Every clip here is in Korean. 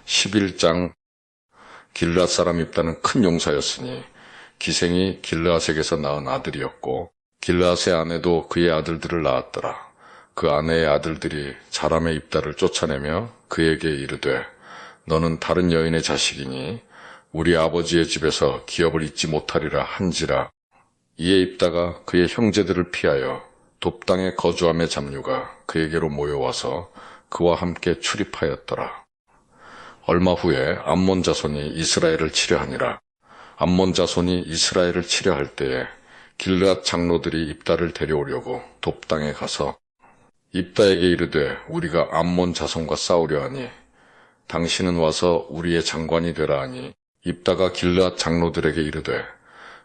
11장. 길르앗 사람 입다는 큰 용사였으니 기생이 길르앗에게서 낳은 아들이었고, 길르앗의 아내도 그의 아들들을 낳았더라. 그 아내의 아들들이 자람의 입다를 쫓아내며 그에게 이르되, 너는 다른 여인의 자식이니 우리 아버지의 집에서 기업을 잊지 못하리라 한지라. 이에 입다가 그의 형제들을 피하여 돕당에 거주함의 잡류가 그에게로 모여와서 그와 함께 출입하였더라. 얼마 후에 암몬 자손이 이스라엘을 치려하니라. 암몬 자손이 이스라엘을 치려할 때에 길르앗 장로들이 입다를 데려오려고 돕당에 가서 입다에게 이르되, 우리가 암몬 자손과 싸우려 하니 당신은 와서 우리의 장관이 되라 하니, 입다가 길르앗 장로들에게 이르되,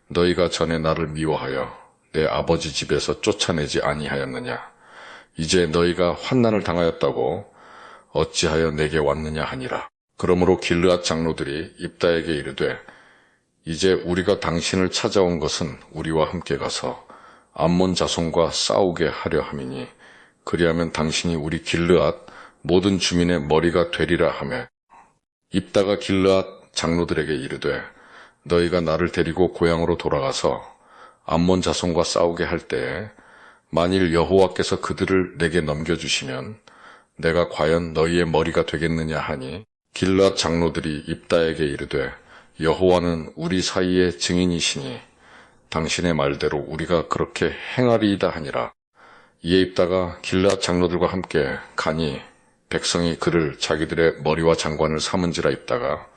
너희가 전에 나를 미워하여 내 아버지 집에서 쫓아내지 아니하였느냐? 이제 너희가 환난을 당하였다고 어찌하여 내게 왔느냐 하니라. 그러므로 길르앗 장로들이 입다에게 이르되, 이제 우리가 당신을 찾아온 것은 우리와 함께 가서 암몬 자손과 싸우게 하려 함이니, 그리하면 당신이 우리 길르앗 모든 주민의 머리가 되리라 하매, 입다가 길르앗 장로들에게 이르되, 너희가 나를 데리고 고향으로 돌아가서 암몬 자손과 싸우게 할 때에 만일 여호와께서 그들을 내게 넘겨주시면 내가 과연 너희의 머리가 되겠느냐 하니, 길르앗 장로들이 입다에게 이르되, 여호와는 우리 사이의 증인이시니 당신의 말대로 우리가 그렇게 행하리이다 하니라. 이에 입다가 길르앗 장로들과 함께 가니 백성이 그를 자기들의 머리와 장관을 삼은지라. 입다가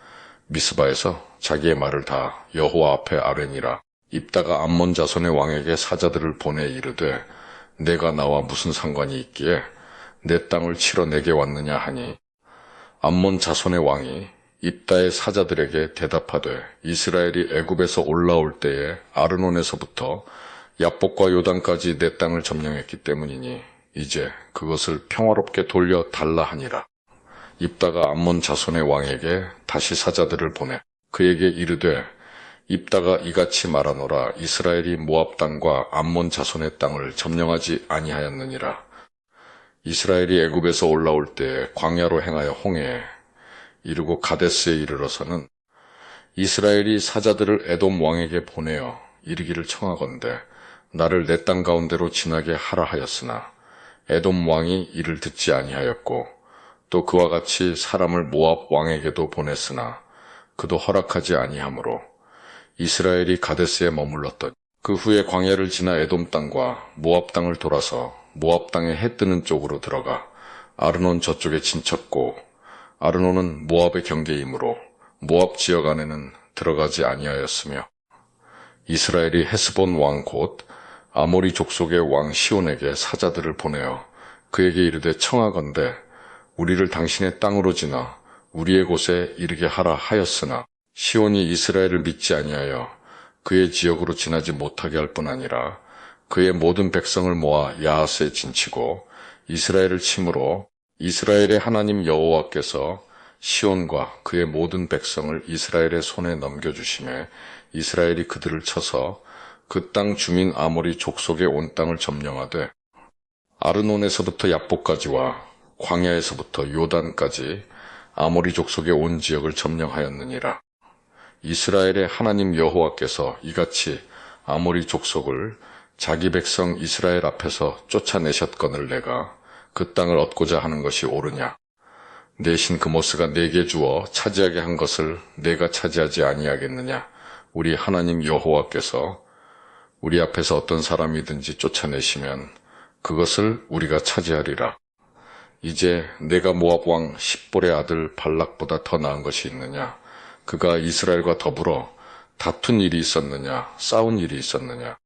미스바에서 자기의 말을 다 여호와 앞에 아뢰니라. 입다가 암몬 자손의 왕에게 사자들을 보내 이르되, 내가 나와 무슨 상관이 있기에 내 땅을 치러 내게 왔느냐 하니, 암몬 자손의 왕이 입다의 사자들에게 대답하되, 이스라엘이 애굽에서 올라올 때에 아르논에서부터 야복과 요단까지 내 땅을 점령했기 때문이니 이제 그것을 평화롭게 돌려 달라 하니라. 입다가 암몬 자손의 왕에게 다시 사자들을 보내 그에게 이르되, 입다가 이같이 말하노라. 이스라엘이 모압 땅과 암몬 자손의 땅을 점령하지 아니하였느니라. 이스라엘이 애굽에서 올라올 때 광야로 행하여 홍해에 이르고 가데스에 이르러서는 이스라엘이 사자들을 에돔 왕에게 보내어 이르기를 청하건대 나를 내 땅 가운데로 지나게 하라 하였으나 에돔 왕이 이를 듣지 아니하였고, 또 그와 같이 사람을 모압 왕에게도 보냈으나 그도 허락하지 아니하므로 이스라엘이 가데스에 머물렀더니, 그 후에 광야를 지나 에돔 땅과 모압 땅을 돌아서 모압 땅의 해 뜨는 쪽으로 들어가 아르논 저쪽에 진쳤고, 아르논은 모압의 경계이므로 모압 지역 안에는 들어가지 아니하였으며, 이스라엘이 헤스본 왕 곧 아모리 족속의 왕 시온에게 사자들을 보내어 그에게 이르되, 청하건대 우리를 당신의 땅으로 지나 우리의 곳에 이르게 하라 하였으나, 시온이 이스라엘을 믿지 아니하여 그의 지역으로 지나지 못하게 할 뿐 아니라 그의 모든 백성을 모아 야하스에 진치고 이스라엘을 침으로 이스라엘의 하나님 여호와께서 시온과 그의 모든 백성을 이스라엘의 손에 넘겨주시매 이스라엘이 그들을 쳐서 그 땅 주민 아모리 족속의 온 땅을 점령하되 아르논에서부터 야복까지와 광야에서부터 요단까지 아모리 족속의 온 지역을 점령하였느니라. 이스라엘의 하나님 여호와께서 이같이 아모리 족속을 자기 백성 이스라엘 앞에서 쫓아내셨거늘 내가 그 땅을 얻고자 하는 것이 옳으냐? 내 신 그모스가 내게 주어 차지하게 한 것을 내가 차지하지 아니하겠느냐? 우리 하나님 여호와께서 우리 앞에서 어떤 사람이든지 쫓아내시면 그것을 우리가 차지하리라. 이제 내가 모압 왕 십볼의 아들 발락보다 더 나은 것이 있느냐? 그가 이스라엘과 더불어 다툰 일이 있었느냐? 싸운 일이 있었느냐?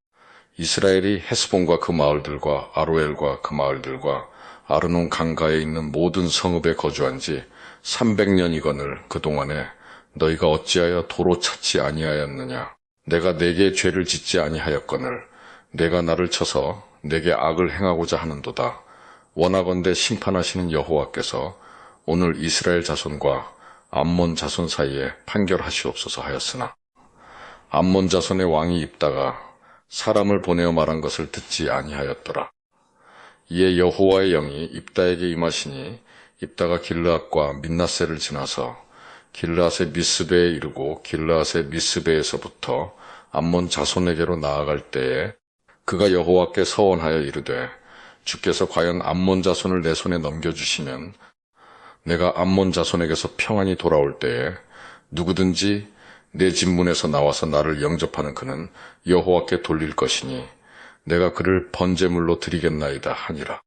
이스라엘이 헤스본과 그 마을들과 아로엘과 그 마을들과 아르논 강가에 있는 모든 성읍에 거주한 지 300년이거늘 그동안에 너희가 어찌하여 도로 찾지 아니하였느냐? 내가 내게 죄를 짓지 아니하였거늘 내가 나를 쳐서 내게 악을 행하고자 하는도다. 원하건대 심판하시는 여호와께서 오늘 이스라엘 자손과 암몬 자손 사이에 판결하시옵소서 하였으나, 암몬 자손의 왕이 입다가 사람을 보내어 말한 것을 듣지 아니하였더라. 이에 여호와의 영이 입다에게 임하시니 입다가 길르앗과 민낫세를 지나서 길르앗의 미스베에 이르고 길르앗의 미스베에서부터 암몬 자손에게로 나아갈 때에 그가 여호와께 서원하여 이르되 주께서 과연 암몬 자손을 내 손에 넘겨주시면 내가 암몬 자손에게서 평안히 돌아올 때에 누구든지 내 집 문에서 나와서 나를 영접하는 그는 여호와께 돌릴 것이니 내가 그를 번제물로 드리겠나이다 하니라.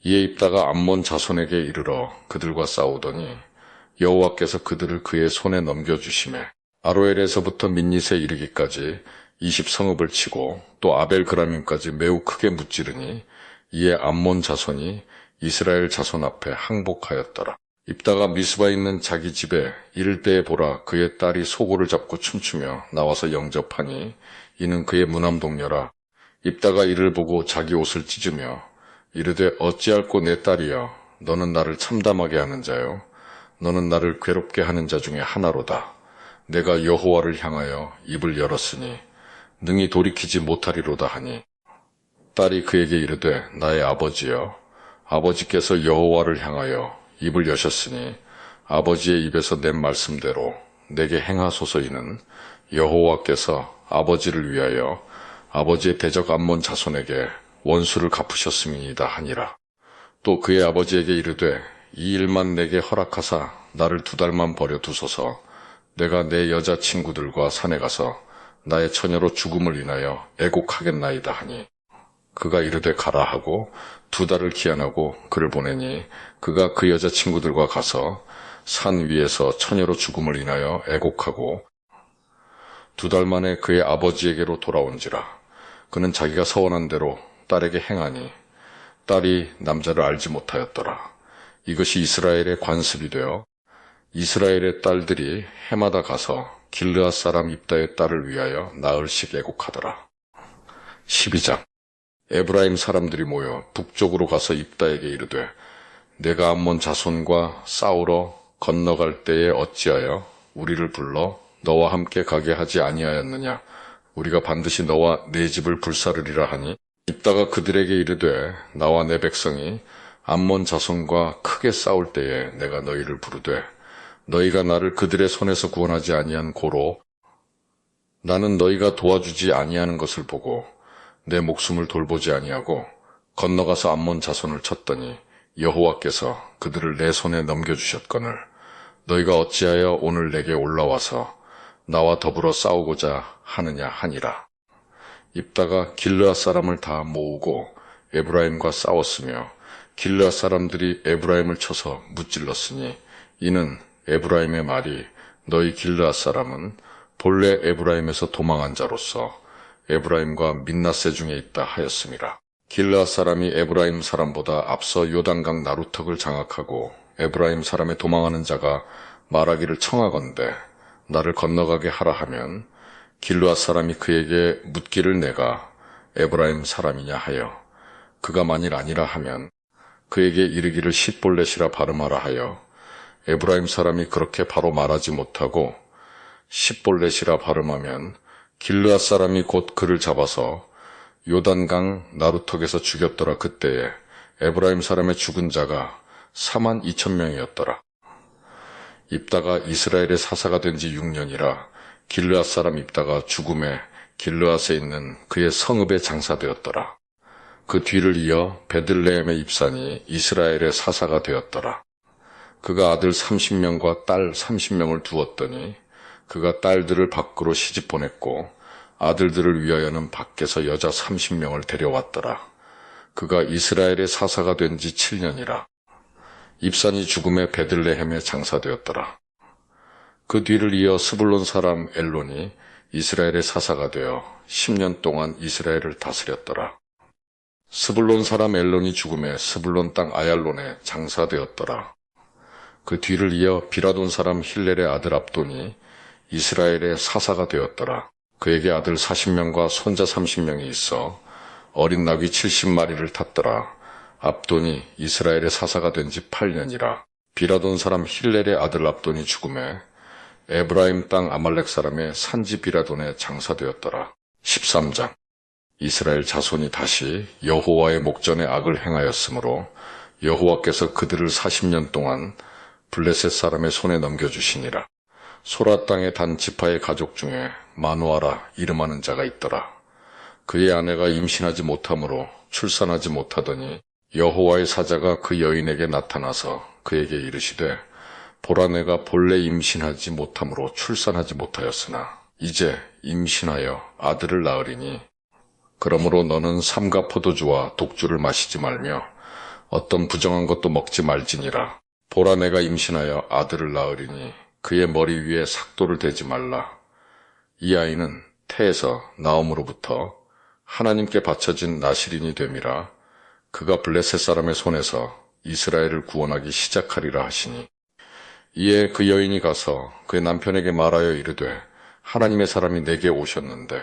이에 입다가 암몬 자손에게 이르러 그들과 싸우더니 여호와께서 그들을 그의 손에 넘겨주시매 아로엘에서부터 민닛에 이르기까지 20성읍을 치고 또 아벨그라밈까지 매우 크게 무찌르니 이에 암몬 자손이 이스라엘 자손 앞에 항복하였더라. 입다가 미스바에 있는 자기 집에 이를 때에 보라 그의 딸이 소고를 잡고 춤추며 나와서 영접하니 이는 그의 무남동녀라. 입다가 이를 보고 자기 옷을 찢으며 이르되 어찌할꼬 내 딸이여 너는 나를 참담하게 하는 자요 너는 나를 괴롭게 하는 자 중에 하나로다. 내가 여호와를 향하여 입을 열었으니 능히 돌이키지 못하리로다 하니 딸이 그에게 이르되 나의 아버지여 아버지께서 여호와를 향하여 입을 여셨으니 아버지의 입에서 낸 말씀대로 내게 행하소서이는 여호와께서 아버지를 위하여 아버지의 대적 암몬 자손에게 원수를 갚으셨음이니이다 하니라. 또 그의 아버지에게 이르되 이 일만 내게 허락하사 나를 2달만 버려 두소서. 내가 내 여자친구들과 산에 가서 나의 처녀로 죽음을 인하여 애곡하겠나이다 하니 그가 이르되 가라 하고 2달을 기한하고 그를 보내니 그가 그 여자친구들과 가서 산 위에서 처녀로 죽음을 인하여 애곡하고 2달 만에 그의 아버지에게로 돌아온지라. 그는 자기가 서원한 대로 딸에게 행하니 딸이 남자를 알지 못하였더라. 이것이 이스라엘의 관습이 되어 이스라엘의 딸들이 해마다 가서 길르앗 사람 입다의 딸을 위하여 나흘씩 애곡하더라. 12장. 에브라임 사람들이 모여 북쪽으로 가서 입다에게 이르되 내가 암몬 자손과 싸우러 건너갈 때에 어찌하여 우리를 불러 너와 함께 가게 하지 아니하였느냐. 우리가 반드시 너와 네 집을 불사르리라 하니 입다가 그들에게 이르되 나와 내 백성이 암몬 자손과 크게 싸울 때에 내가 너희를 부르되 너희가 나를 그들의 손에서 구원하지 아니한 고로 나는 너희가 도와주지 아니하는 것을 보고 내 목숨을 돌보지 아니하고 건너가서 암몬 자손을 쳤더니 여호와께서 그들을 내 손에 넘겨주셨거늘 너희가 어찌하여 오늘 내게 올라와서 나와 더불어 싸우고자 하느냐 하니라. 입다가 길르앗 사람을 다 모으고 에브라임과 싸웠으며 길르앗 사람들이 에브라임을 쳐서 무찔렀으니 이는 에브라임의 말이 너희 길르앗 사람은 본래 에브라임에서 도망한 자로서 에브라임과 민낫세 중에 있다 하였음이라. 길르앗 사람이 에브라임 사람보다 앞서 요단강 나루턱을 장악하고 에브라임 사람의 도망하는 자가 말하기를 청하건대 나를 건너가게 하라 하면 길르앗 사람이 그에게 묻기를 내가 에브라임 사람이냐 하여 그가 만일 아니라 하면 그에게 이르기를 싯볼렛이라 발음하라 하여 에브라임 사람이 그렇게 바로 말하지 못하고 싯볼렛이라 발음하면 길르앗 사람이 곧 그를 잡아서 요단강 나루턱에서 죽였더라. 그때에 에브라임 사람의 죽은 자가 42,000명이었더라. 입다가 이스라엘의 사사가 된 지 6년이라 길르앗 사람 입다가 죽음에 길르앗에 있는 그의 성읍에 장사되었더라. 그 뒤를 이어 베들레헴의 입산이 이스라엘의 사사가 되었더라. 그가 아들 30명과 딸 30명을 두었더니 그가 딸들을 밖으로 시집 보냈고 아들들을 위하여는 밖에서 여자 30명을 데려왔더라. 그가 이스라엘의 사사가 된 지 7년이라. 입산이 죽음에 베들레헴에 장사되었더라. 그 뒤를 이어 스불론 사람 엘론이 이스라엘의 사사가 되어 10년 동안 이스라엘을 다스렸더라. 스불론 사람 엘론이 죽음에 스불론 땅 아얄론에 장사되었더라. 그 뒤를 이어 비라돈 사람 힐렐의 아들 압돈이 이스라엘의 사사가 되었더라. 그에게 아들 40명과 손자 30명이 있어 어린 나귀 70마리를 탔더라. 압돈이 이스라엘의 사사가 된 지 8년이라. 비라돈 사람 힐렐의 아들 압돈이 죽음에 에브라임 땅 아말렉 사람의 산지 비라돈에 장사되었더라. 13장. 이스라엘 자손이 다시 여호와의 목전에 악을 행하였으므로 여호와께서 그들을 40년 동안 블레셋 사람의 손에 넘겨주시니라. 소라 땅의 단 지파의 가족 중에 마노아라 이름하는 자가 있더라. 그의 아내가 임신하지 못하므로 출산하지 못하더니 여호와의 사자가 그 여인에게 나타나서 그에게 이르시되 보라 내가 본래 임신하지 못하므로 출산하지 못하였으나 이제 임신하여 아들을 낳으리니 그러므로 너는 삼가 포도주와 독주를 마시지 말며 어떤 부정한 것도 먹지 말지니라. 보라 내가 임신하여 아들을 낳으리니 그의 머리 위에 삭도를 대지 말라. 이 아이는 태에서 나옴으로부터 하나님께 바쳐진 나실인이 됨이라. 그가 블레셋 사람의 손에서 이스라엘을 구원하기 시작하리라 하시니 이에 그 여인이 가서 그의 남편에게 말하여 이르되 하나님의 사람이 내게 오셨는데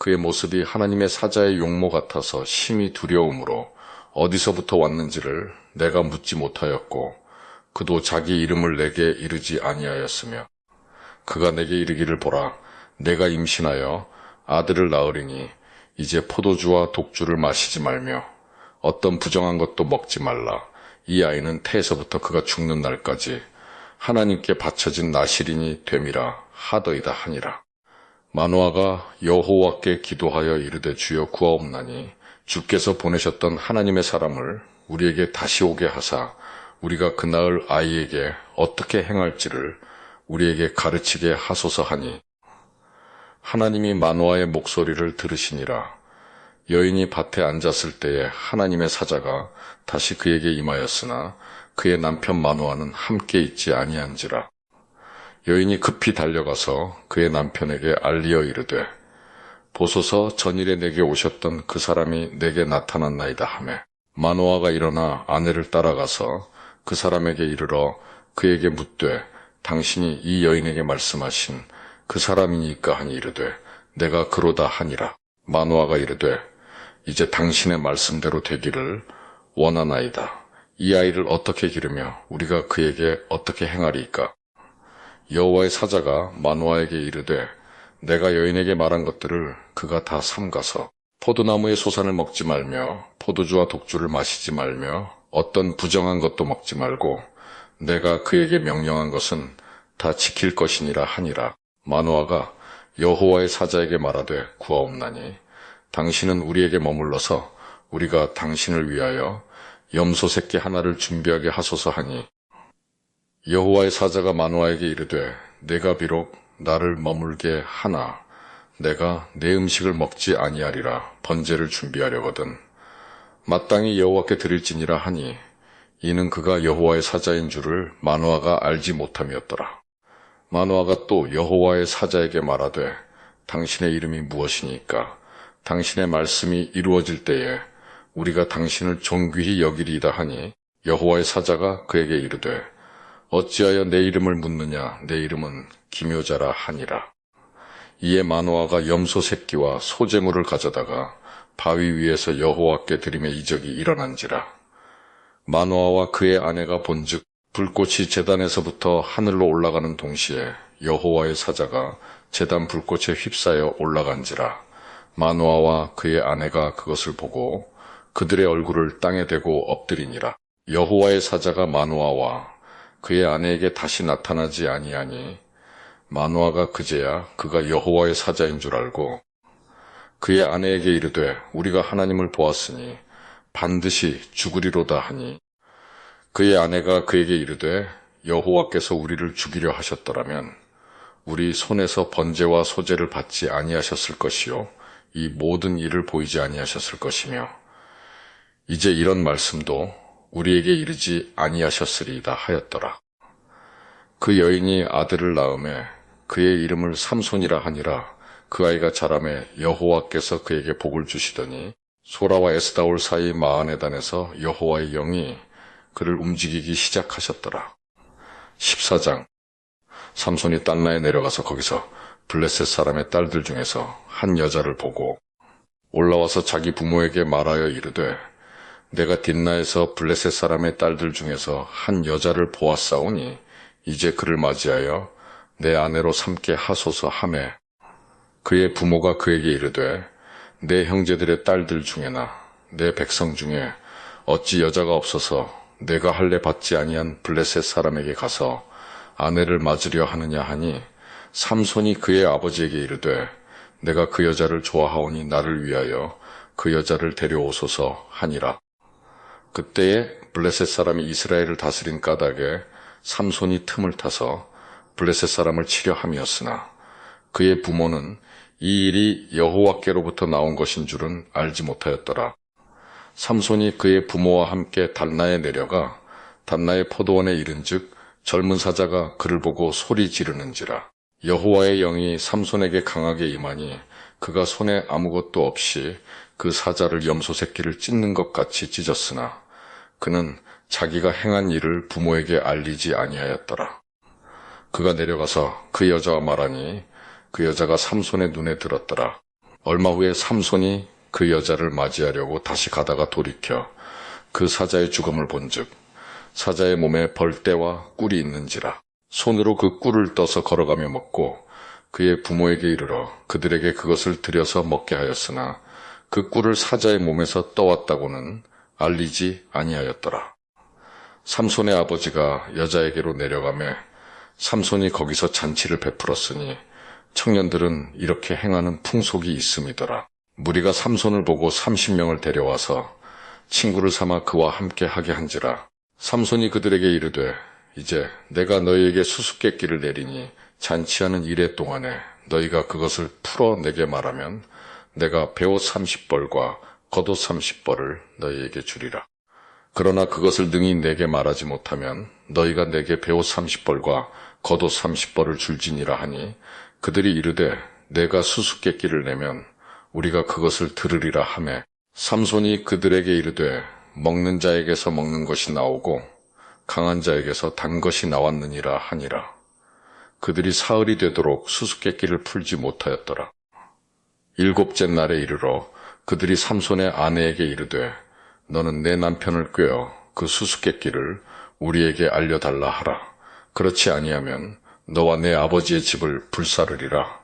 그의 모습이 하나님의 사자의 용모 같아서 심히 두려움으로 어디서부터 왔는지를 내가 묻지 못하였고 그도 자기 이름을 내게 이르지 아니하였으며 그가 내게 이르기를 보라 내가 임신하여 아들을 낳으리니 이제 포도주와 독주를 마시지 말며 어떤 부정한 것도 먹지 말라. 이 아이는 태에서부터 그가 죽는 날까지 하나님께 바쳐진 나실인이 됨이라 하더이다 하니라. 마노아가 여호와께 기도하여 이르되 주여 구하옵나니 주께서 보내셨던 하나님의 사람을 우리에게 다시 오게 하사 우리가 그 낳을 아이에게 어떻게 행할지를 우리에게 가르치게 하소서 하니 하나님이 마노아의 목소리를 들으시니라. 여인이 밭에 앉았을 때에 하나님의 사자가 다시 그에게 임하였으나 그의 남편 마노아는 함께 있지 아니한지라. 여인이 급히 달려가서 그의 남편에게 알리어 이르되 보소서 전일에 내게 오셨던 그 사람이 내게 나타났나이다 하매 마노아가 일어나 아내를 따라가서 그 사람에게 이르러 그에게 묻되 당신이 이 여인에게 말씀하신 그 사람이니까 하니 이르되 내가 그로다 하니라. 마노아가 이르되 이제 당신의 말씀대로 되기를 원하나이다. 이 아이를 어떻게 기르며 우리가 그에게 어떻게 행하리이까? 여호와의 사자가 마노아에게 이르되 내가 여인에게 말한 것들을 그가 다 삼가서 포도나무의 소산을 먹지 말며 포도주와 독주를 마시지 말며 어떤 부정한 것도 먹지 말고 내가 그에게 명령한 것은 다 지킬 것이니라 하니라. 마노아가 여호와의 사자에게 말하되 구하옵나니 당신은 우리에게 머물러서 우리가 당신을 위하여 염소 새끼 하나를 준비하게 하소서 하니 여호와의 사자가 마노아에게 이르되 내가 비록 나를 머물게 하나 내가 내 음식을 먹지 아니하리라. 번제를 준비하려거든 마땅히 여호와께 드릴지니라 하니 이는 그가 여호와의 사자인 줄을 마노아가 알지 못함이었더라. 마노아가 또 여호와의 사자에게 말하되 당신의 이름이 무엇이니까 당신의 말씀이 이루어질 때에 우리가 당신을 존귀히 여기리이다 하니 여호와의 사자가 그에게 이르되 어찌하여 내 이름을 묻느냐 내 이름은 기묘자라 하니라. 이에 마노아가 염소 새끼와 소재물을 가져다가 바위 위에서 여호와께 드림의 이적이 일어난지라. 마노아와 그의 아내가 본즉 불꽃이 제단에서부터 하늘로 올라가는 동시에 여호와의 사자가 제단 불꽃에 휩싸여 올라간지라. 마노아와 그의 아내가 그것을 보고 그들의 얼굴을 땅에 대고 엎드리니라. 여호와의 사자가 마노아와 그의 아내에게 다시 나타나지 아니하니 마노아가 그제야 그가 여호와의 사자인 줄 알고 그의 아내에게 이르되 우리가 하나님을 보았으니 반드시 죽으리로다 하니 그의 아내가 그에게 이르되 여호와께서 우리를 죽이려 하셨더라면 우리 손에서 번제와 소제를 받지 아니하셨을 것이요 이 모든 일을 보이지 아니하셨을 것이며 이제 이런 말씀도 우리에게 이르지 아니하셨으리이다 하였더라. 그 여인이 아들을 낳음에 그의 이름을 삼손이라 하니라. 그 아이가 자라매 여호와께서 그에게 복을 주시더니 소라와 에스다올 사이 마하네단에서 여호와의 영이 그를 움직이기 시작하셨더라. 14장 삼손이 딴나에 내려가서 거기서 블레셋 사람의 딸들 중에서 한 여자를 보고 올라와서 자기 부모에게 말하여 이르되 내가 딘나에서 블레셋 사람의 딸들 중에서 한 여자를 보았사오니 이제 그를 맞이하여 내 아내로 삼게 하소서 하매 그의 부모가 그에게 이르되 내 형제들의 딸들 중에나 내 백성 중에 어찌 여자가 없어서 내가 할례 받지 아니한 블레셋 사람에게 가서 아내를 맞으려 하느냐 하니 삼손이 그의 아버지에게 이르되 내가 그 여자를 좋아하오니 나를 위하여 그 여자를 데려오소서 하니라. 그때에 블레셋 사람이 이스라엘을 다스린 까닭에 삼손이 틈을 타서 블레셋 사람을 치려 함이었으나 그의 부모는 이 일이 여호와께로부터 나온 것인 줄은 알지 못하였더라. 삼손이 그의 부모와 함께 단나에 내려가 단나의 포도원에 이른즉 젊은 사자가 그를 보고 소리 지르는지라. 여호와의 영이 삼손에게 강하게 임하니 그가 손에 아무것도 없이 그 사자를 염소 새끼를 찢는 것 같이 찢었으나 그는 자기가 행한 일을 부모에게 알리지 아니하였더라. 그가 내려가서 그 여자와 말하니 그 여자가 삼손의 눈에 들었더라. 얼마 후에 삼손이 그 여자를 맞이하려고 다시 가다가 돌이켜 그 사자의 죽음을 본즉 사자의 몸에 벌떼와 꿀이 있는지라. 손으로 그 꿀을 떠서 걸어가며 먹고 그의 부모에게 이르러 그들에게 그것을 들여서 먹게 하였으나 그 꿀을 사자의 몸에서 떠왔다고는 알리지 아니하였더라. 삼손의 아버지가 여자에게로 내려가매 삼손이 거기서 잔치를 베풀었으니 청년들은 이렇게 행하는 풍속이 있음이더라. 무리가 삼손을 보고 30명을 데려와서 친구를 삼아 그와 함께 하게 한지라. 삼손이 그들에게 이르되 이제 내가 너희에게 수수께끼를 내리니 잔치하는 이래 동안에 너희가 그것을 풀어 내게 말하면 내가 베옷 30벌과 겉옷 30벌을 너희에게 주리라. 그러나 그것을 능히 내게 말하지 못하면 너희가 내게 베옷 30벌과 겉옷 30벌을 줄지니라 하니 그들이 이르되 내가 수수께끼를 내면 우리가 그것을 들으리라 하매 삼손이 그들에게 이르되 먹는 자에게서 먹는 것이 나오고 강한 자에게서 단 것이 나왔느니라 하니라. 그들이 사흘이 되도록 수수께끼를 풀지 못하였더라. 일곱째 날에 이르러 그들이 삼손의 아내에게 이르되 너는 내 남편을 꾀어 그 수수께끼를 우리에게 알려달라 하라. 그렇지 아니하면 너와 내 아버지의 집을 불사르리라.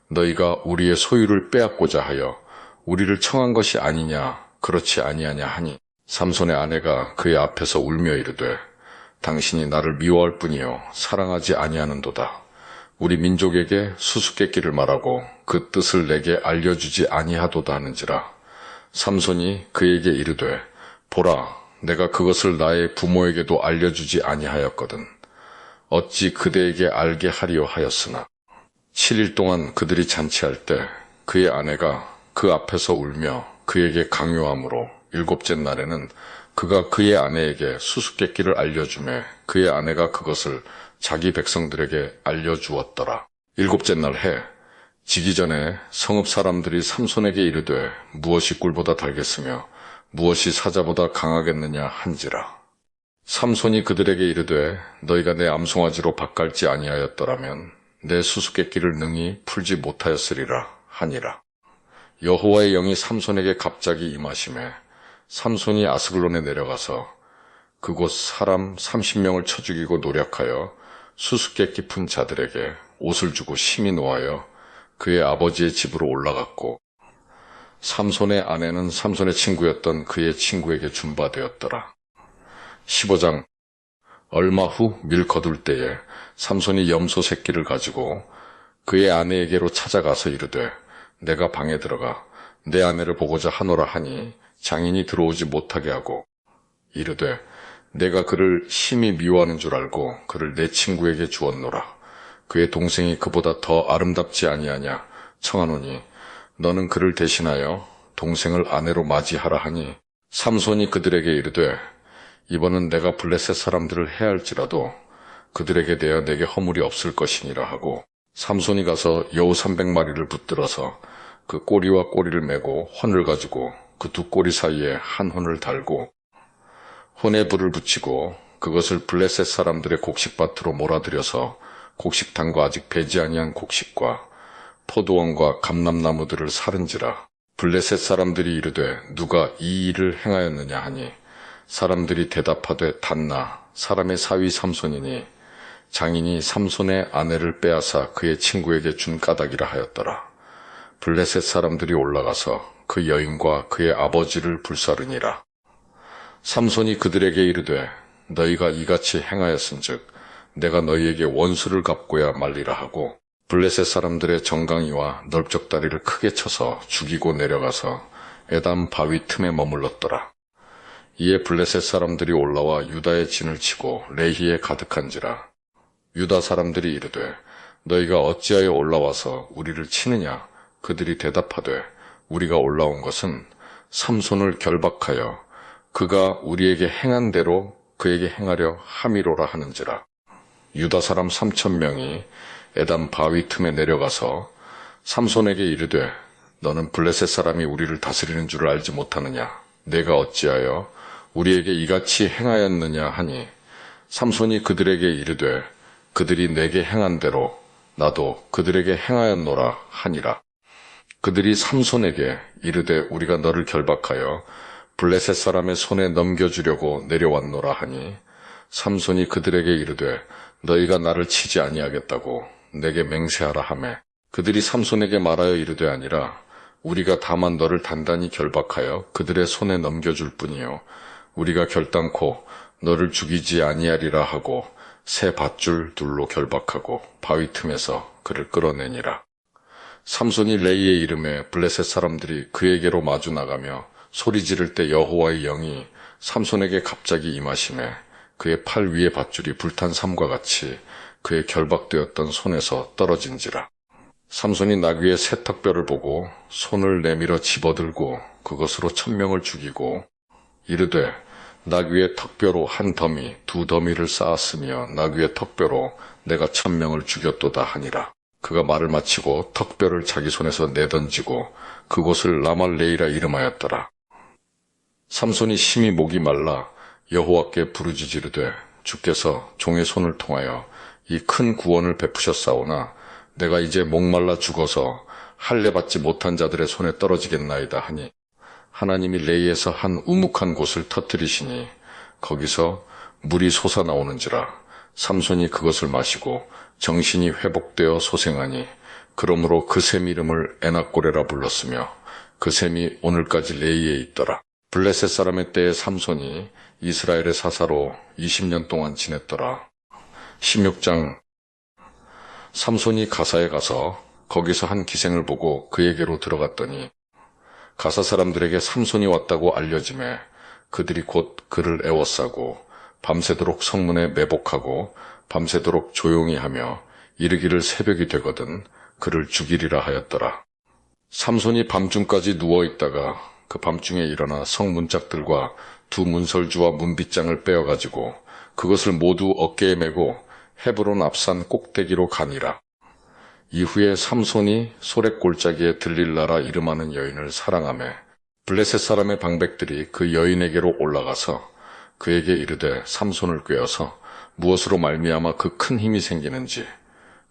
너희가 우리의 소유를 빼앗고자 하여 우리를 청한 것이 아니냐 그렇지 아니하냐 하니 삼손의 아내가 그의 앞에서 울며 이르되 당신이 나를 미워할 뿐이요 사랑하지 아니하는도다. 우리 민족에게 수수께끼를 말하고 그 뜻을 내게 알려주지 아니하도다 하는지라. 삼손이 그에게 이르되 보라 내가 그것을 나의 부모에게도 알려주지 아니하였거든. 어찌 그대에게 알게 하리요 하였으나 7일 동안 그들이 잔치할 때 그의 아내가 그 앞에서 울며 그에게 강요하므로 일곱째 날에는 그가 그의 아내에게 수수께끼를 알려주매 그의 아내가 그것을 자기 백성들에게 알려주었더라. 일곱째 날 해 지기 전에 성읍 사람들이 삼손에게 이르되 무엇이 꿀보다 달겠으며 무엇이 사자보다 강하겠느냐 한지라. 삼손이 그들에게 이르되 너희가 내 암송아지로 밭갈지 아니하였더라면 내 수수께끼를 능히 풀지 못하였으리라 하니라. 여호와의 영이 삼손에게 갑자기 임하심에 삼손이 아스글론에 내려가서 그곳 사람 30명을 쳐 죽이고 노력하여 수수께끼 푼 자들에게 옷을 주고 심히 노하여 그의 아버지의 집으로 올라갔고 삼손의 아내는 삼손의 친구였던 그의 친구에게 준 바 되었더라. 15장. 얼마 후 밀 거둘 때에 삼손이 염소 새끼를 가지고 그의 아내에게로 찾아가서 이르되 내가 방에 들어가 내 아내를 보고자 하노라 하니 장인이 들어오지 못하게 하고 이르되 내가 그를 심히 미워하는 줄 알고 그를 내 친구에게 주었노라. 그의 동생이 그보다 더 아름답지 아니하냐 청하노니 너는 그를 대신하여 동생을 아내로 맞이하라 하니 삼손이 그들에게 이르되 이번은 내가 블레셋 사람들을 해할지라도 그들에게 대하여 내게 허물이 없을 것이니라 하고 삼손이 가서 여우 300마리를 붙들어서 그 꼬리와 꼬리를 메고 혼을 가지고 그 두 꼬리 사이에 한 혼을 달고 혼에 불을 붙이고 그것을 블레셋 사람들의 곡식밭으로 몰아들여서 곡식당과 아직 배지 아니한 곡식과 포도원과 감람나무들을 사른지라. 블레셋 사람들이 이르되 누가 이 일을 행하였느냐 하니 사람들이 대답하되 단나 사람의 사위 삼손이니 장인이 삼손의 아내를 빼앗아 그의 친구에게 준 까닭이라 하였더라. 블레셋 사람들이 올라가서 그 여인과 그의 아버지를 불사르니라. 삼손이 그들에게 이르되 너희가 이같이 행하였은즉 내가 너희에게 원수를 갚고야 말리라 하고 블레셋 사람들의 정강이와 넓적다리를 크게 쳐서 죽이고 내려가서 에담 바위 틈에 머물렀더라. 이에 블레셋 사람들이 올라와 유다의 진을 치고 레히에 가득한지라. 유다 사람들이 이르되 너희가 어찌하여 올라와서 우리를 치느냐? 그들이 대답하되 우리가 올라온 것은 삼손을 결박하여 그가 우리에게 행한 대로 그에게 행하려 함이로라 하는지라. 유다 사람 3,000명이 에담 바위 틈에 내려가서 삼손에게 이르되 너는 블레셋 사람이 우리를 다스리는 줄을 알지 못하느냐? 내가 어찌하여 우리에게 이같이 행하였느냐 하니 삼손이 그들에게 이르되 그들이 내게 행한 대로 나도 그들에게 행하였노라 하니라. 그들이 삼손에게 이르되 우리가 너를 결박하여 블레셋 사람의 손에 넘겨주려고 내려왔노라 하니 삼손이 그들에게 이르되 너희가 나를 치지 아니하겠다고 내게 맹세하라 하매 그들이 삼손에게 말하여 이르되 아니라 우리가 다만 너를 단단히 결박하여 그들의 손에 넘겨줄 뿐이요 우리가 결단코 너를 죽이지 아니하리라 하고 새 밧줄 둘로 결박하고 바위 틈에서 그를 끌어내니라. 삼손이 레이의 이름에 블레셋 사람들이 그에게로 마주 나가며 소리 지를 때 여호와의 영이 삼손에게 갑자기 임하시매 그의 팔 위의 밧줄이 불탄 삼과 같이 그의 결박되었던 손에서 떨어진지라. 삼손이 나귀의 새 턱뼈를 보고 손을 내밀어 집어들고 그것으로 1,000명을 죽이고 이르되 나귀의 턱뼈로 한 더미, 2더미를 쌓았으며 나귀의 턱뼈로 내가 1,000명을 죽였도다 하니라. 그가 말을 마치고 턱뼈를 자기 손에서 내던지고 그곳을 라말레이라 이름하였더라. 삼손이 심히 목이 말라 여호와께 부르짖으되 주께서 종의 손을 통하여 이 큰 구원을 베푸셨사오나 내가 이제 목말라 죽어서 할례 받지 못한 자들의 손에 떨어지겠나이다 하니 하나님이 레이에서 한 우묵한 곳을 터뜨리시니 거기서 물이 솟아나오는지라. 삼손이 그것을 마시고 정신이 회복되어 소생하니 그러므로 그 샘 이름을 에낙고레라 불렀으며 그 샘이 오늘까지 레이에 있더라. 블레셋 사람의 때에 삼손이 이스라엘의 사사로 20년 동안 지냈더라. 16장. 삼손이 가사에 가서 거기서 한 기생을 보고 그에게로 들어갔더니 가사 사람들에게 삼손이 왔다고 알려지매 그들이 곧 그를 애워싸고 밤새도록 성문에 매복하고 밤새도록 조용히 하며 이르기를 새벽이 되거든 그를 죽이리라 하였더라. 삼손이 밤중까지 누워있다가 그 밤중에 일어나 성문짝들과 2 문설주와 문빗장을 빼어가지고 그것을 모두 어깨에 메고 헤브론 앞산 꼭대기로 가니라. 이후에 삼손이 소렛골짜기에 들릴라라 이름하는 여인을 사랑하며 블레셋 사람의 방백들이 그 여인에게로 올라가서 그에게 이르되 삼손을 꾀어서 무엇으로 말미암아 그 큰 힘이 생기는지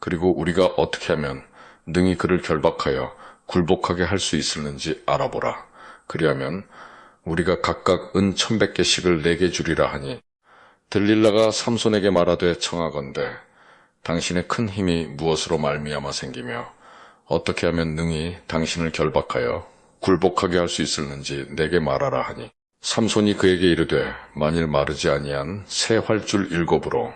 그리고 우리가 어떻게 하면 능히 그를 결박하여 굴복하게 할 수 있을는지 알아보라. 그리하면 우리가 각각 은 1,100개씩을 내게 주리라 하니 들릴라가 삼손에게 말하되 청하건대 당신의 큰 힘이 무엇으로 말미암아 생기며 어떻게 하면 능히 당신을 결박하여 굴복하게 할 수 있을는지 내게 말하라 하니 삼손이 그에게 이르되 만일 마르지 아니한 새 활줄 7으로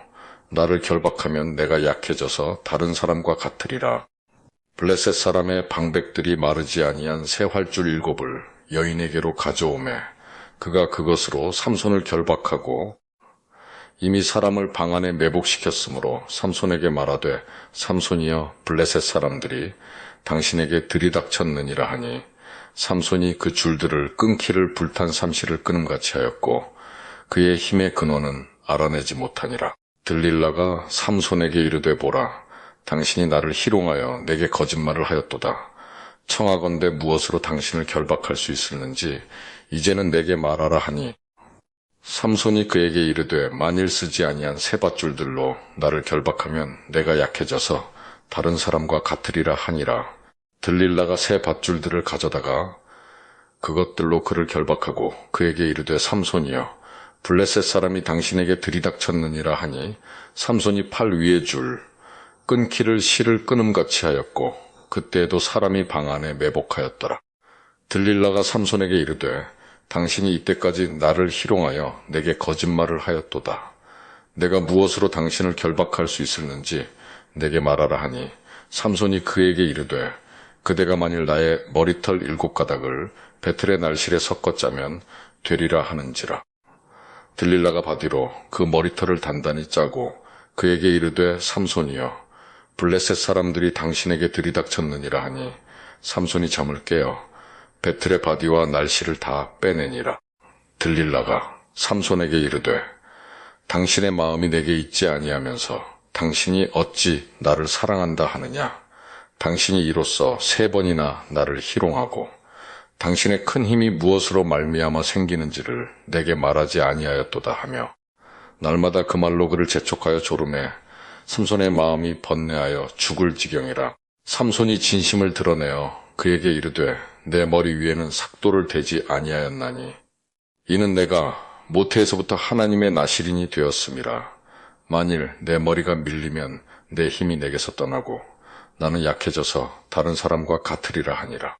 나를 결박하면 내가 약해져서 다른 사람과 같으리라. 블레셋 사람의 방백들이 마르지 아니한 새 활줄 7을 여인에게로 가져오매 그가 그것으로 삼손을 결박하고 이미 사람을 방 안에 매복시켰으므로 삼손에게 말하되 삼손이여 블레셋 사람들이 당신에게 들이닥쳤느니라 하니 삼손이 그 줄들을 끊기를 불탄 삼시를 끊음같이 하였고 그의 힘의 근원은 알아내지 못하니라. 들릴라가 삼손에게 이르되 보라 당신이 나를 희롱하여 내게 거짓말을 하였도다. 청하건대 무엇으로 당신을 결박할 수 있을는지 이제는 내게 말하라 하니 삼손이 그에게 이르되 만일 쓰지 아니한 새 밧줄들로 나를 결박하면 내가 약해져서 다른 사람과 같으리라 하니라. 들릴라가 새 밧줄들을 가져다가 그것들로 그를 결박하고 그에게 이르되 삼손이여 블레셋 사람이 당신에게 들이닥쳤느니라 하니 삼손이 팔 위의 줄 끊기를 실을 끊음같이 하였고 그때에도 사람이 방 안에 매복하였더라. 들릴라가 삼손에게 이르되 당신이 이때까지 나를 희롱하여 내게 거짓말을 하였도다. 내가 무엇으로 당신을 결박할 수 있을는지 내게 말하라 하니 삼손이 그에게 이르되 그대가 만일 나의 머리털 7가닥을 베틀의 날실에 섞어 짜면 되리라 하는지라. 들릴라가 바디로 그 머리털을 단단히 짜고 그에게 이르되 삼손이여 블레셋 사람들이 당신에게 들이닥쳤느니라 하니 삼손이 잠을 깨어 베틀의 바디와 날실을 다 빼내니라. 들릴라가 삼손에게 이르되 당신의 마음이 내게 있지 아니하면서 당신이 어찌 나를 사랑한다 하느냐. 당신이 이로써 3번이나 나를 희롱하고 당신의 큰 힘이 무엇으로 말미암아 생기는지를 내게 말하지 아니하였도다 하며 날마다 그 말로 그를 재촉하여 조르매 삼손의 마음이 번뇌하여 죽을 지경이라. 삼손이 진심을 드러내어 그에게 이르되 내 머리 위에는 삭도를 대지 아니하였나니 이는 내가 모태에서부터 하나님의 나실인이 되었음이라. 만일 내 머리가 밀리면 내 힘이 내게서 떠나고 나는 약해져서 다른 사람과 같으리라 하니라.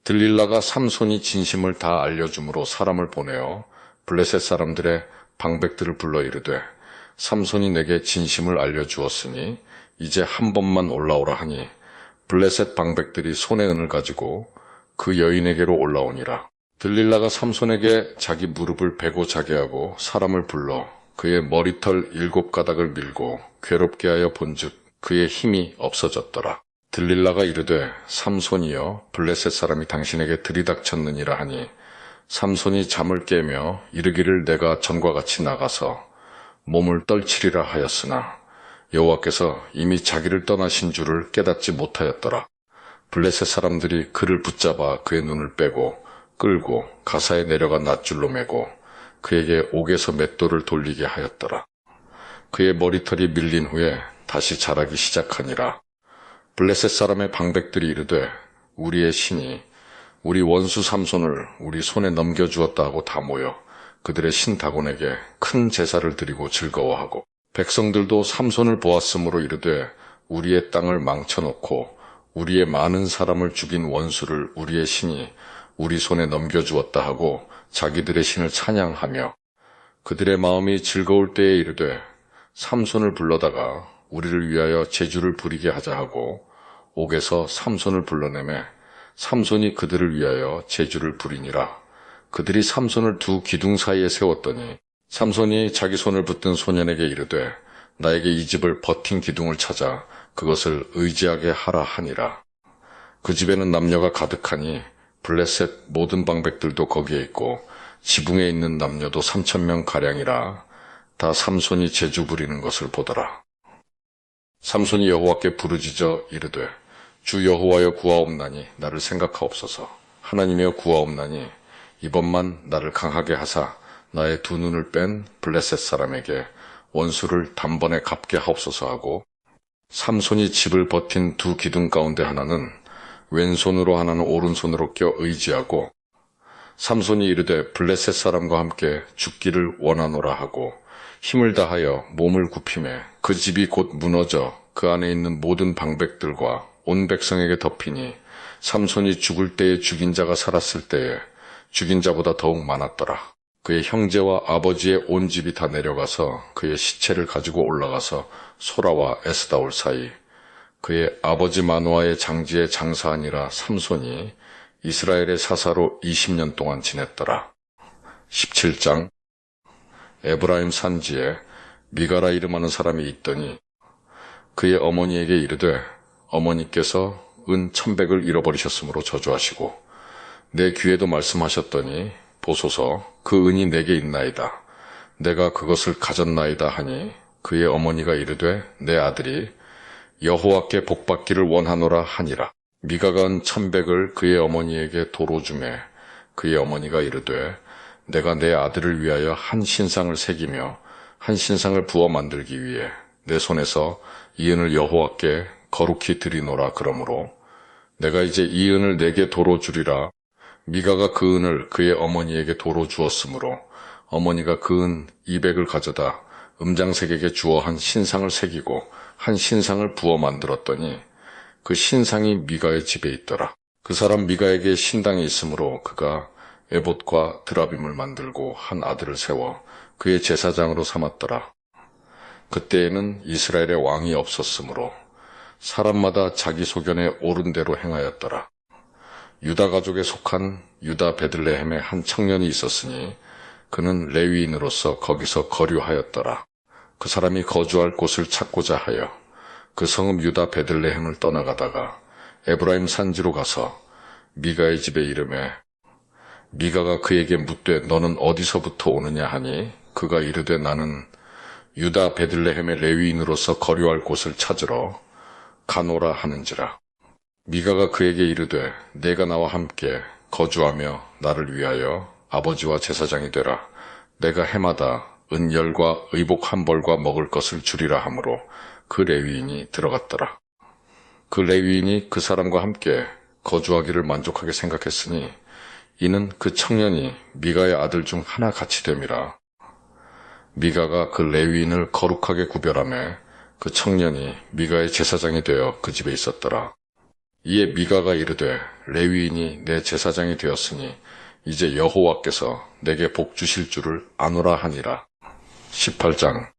들릴라가 삼손이 진심을 다 알려줌으로 사람을 보내어 블레셋 사람들의 방백들을 불러 이르되 삼손이 내게 진심을 알려주었으니 이제 한 번만 올라오라 하니 블레셋 방백들이 손에 은을 가지고 그 여인에게로 올라오니라. 들릴라가 삼손에게 자기 무릎을 베고 자게 하고 사람을 불러 그의 머리털 7가닥을 밀고 괴롭게 하여 본즉 그의 힘이 없어졌더라. 들릴라가 이르되 삼손이여 블레셋 사람이 당신에게 들이닥쳤느니라 하니 삼손이 잠을 깨며 이르기를 내가 전과 같이 나가서 몸을 떨치리라 하였으나 여호와께서 이미 자기를 떠나신 줄을 깨닫지 못하였더라. 블레셋 사람들이 그를 붙잡아 그의 눈을 빼고 끌고 가사에 내려가 낫줄로 매고 그에게 옥에서 맷돌을 돌리게 하였더라. 그의 머리털이 밀린 후에 다시 자라기 시작하니라. 블레셋 사람의 방백들이 이르되 우리의 신이 우리 원수 삼손을 우리 손에 넘겨주었다 하고 다 모여 그들의 신 다곤에게 큰 제사를 드리고 즐거워하고 백성들도 삼손을 보았으므로 이르되 우리의 땅을 망쳐놓고 우리의 많은 사람을 죽인 원수를 우리의 신이 우리 손에 넘겨주었다 하고 자기들의 신을 찬양하며 그들의 마음이 즐거울 때에 이르되 삼손을 불러다가 우리를 위하여 제주를 부리게 하자 하고 옥에서 삼손을 불러내매 삼손이 그들을 위하여 제주를 부리니라. 그들이 삼손을 두 기둥 사이에 세웠더니 삼손이 자기 손을 붙든 소년에게 이르되 나에게 이 집을 버틴 기둥을 찾아 그것을 의지하게 하라 하니라. 그 집에는 남녀가 가득하니 블레셋 모든 방백들도 거기에 있고 지붕에 있는 남녀도 3,000명 가량이라. 다 삼손이 제주 부리는 것을 보더라. 삼손이 여호와께 부르짖어 이르되 주 여호와여 구하옵나니 나를 생각하옵소서. 하나님이여 구하옵나니 이번만 나를 강하게 하사 나의 두 눈을 뺀 블레셋 사람에게 원수를 단번에 갚게 하옵소서 하고 삼손이 집을 버틴 두 기둥 가운데 하나는 왼손으로 하나는 오른손으로 껴 의지하고 삼손이 이르되 블레셋 사람과 함께 죽기를 원하노라 하고 힘을 다하여 몸을 굽히매 그 집이 곧 무너져 그 안에 있는 모든 방백들과 온 백성에게 덮이니 삼손이 죽을 때에 죽인 자가 살았을 때에 죽인 자보다 더욱 많았더라. 그의 형제와 아버지의 온 집이 다 내려가서 그의 시체를 가지고 올라가서 소라와 에스다올 사이 그의 아버지 마노아의 장지에 장사하니라. 삼손이 이스라엘의 사사로 20년 동안 지냈더라. 17장 에브라임 산지에 미가라 이름하는 사람이 있더니 그의 어머니에게 이르되 어머니께서 은 1,100을 잃어버리셨으므로 저주하시고 내 귀에도 말씀하셨더니 보소서 그 은이 내게 있나이다. 내가 그것을 가졌나이다 하니 그의 어머니가 이르되 내 아들이 여호와께 복받기를 원하노라 하니라. 미가가 은 1,100을 그의 어머니에게 도로 주매 그의 어머니가 이르되 내가 내 아들을 위하여 한 신상을 새기며 한 신상을 부어 만들기 위해 내 손에서 이 은을 여호와께 거룩히 드리노라. 그러므로 내가 이제 이 은을 내게 도로 주리라. 미가가 그 은을 그의 어머니에게 도로 주었으므로 어머니가 그 은 200을 가져다 음장색에게 주어 한 신상을 새기고 한 신상을 부어 만들었더니 그 신상이 미가의 집에 있더라. 그 사람 미가에게 신당이 있으므로 그가 에봇과 드라빔을 만들고 한 아들을 세워 그의 제사장으로 삼았더라. 그때에는 이스라엘의 왕이 없었으므로 사람마다 자기 소견에 옳은 대로 행하였더라. 유다 가족에 속한 유다 베들레헴에 한 청년이 있었으니 그는 레위인으로서 거기서 거류하였더라. 그 사람이 거주할 곳을 찾고자 하여 그 성읍 유다 베들레헴을 떠나가다가 에브라임 산지로 가서 미가의 집에 이르매 미가가 그에게 묻되 너는 어디서부터 오느냐 하니 그가 이르되 나는 유다 베들레헴의 레위인으로서 거류할 곳을 찾으러 가노라 하는지라. 미가가 그에게 이르되 내가 나와 함께 거주하며 나를 위하여 아버지와 제사장이 되라. 내가 해마다 은열과 의복 한 벌과 먹을 것을 주리라 하므로 그 레위인이 들어갔더라. 그 레위인이 그 사람과 함께 거주하기를 만족하게 생각했으니 이는 그 청년이 미가의 아들 중 하나 같이 됨이라. 미가가 그 레위인을 거룩하게 구별하며 그 청년이 미가의 제사장이 되어 그 집에 있었더라. 이에 미가가 이르되 레위인이 내 제사장이 되었으니 이제 여호와께서 내게 복 주실 줄을 아노라 하니라. 18장.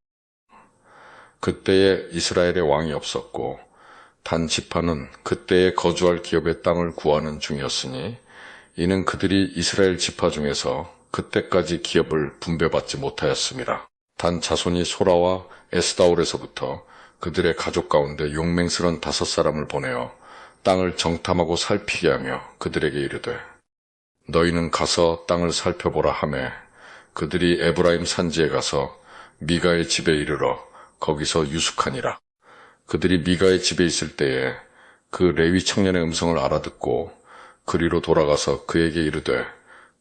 그때에 이스라엘의 왕이 없었고 단 지파는 그때에 거주할 기업의 땅을 구하는 중이었으니 이는 그들이 이스라엘 지파 중에서 그때까지 기업을 분배받지 못하였습니다. 단 자손이 소라와 에스다올에서부터 그들의 가족 가운데 용맹스런 5사람을 보내어 땅을 정탐하고 살피게 하며 그들에게 이르되 너희는 가서 땅을 살펴보라 하매 그들이 에브라임 산지에 가서 미가의 집에 이르러 거기서 유숙하니라. 그들이 미가의 집에 있을 때에 그 레위 청년의 음성을 알아듣고 그리로 돌아가서 그에게 이르되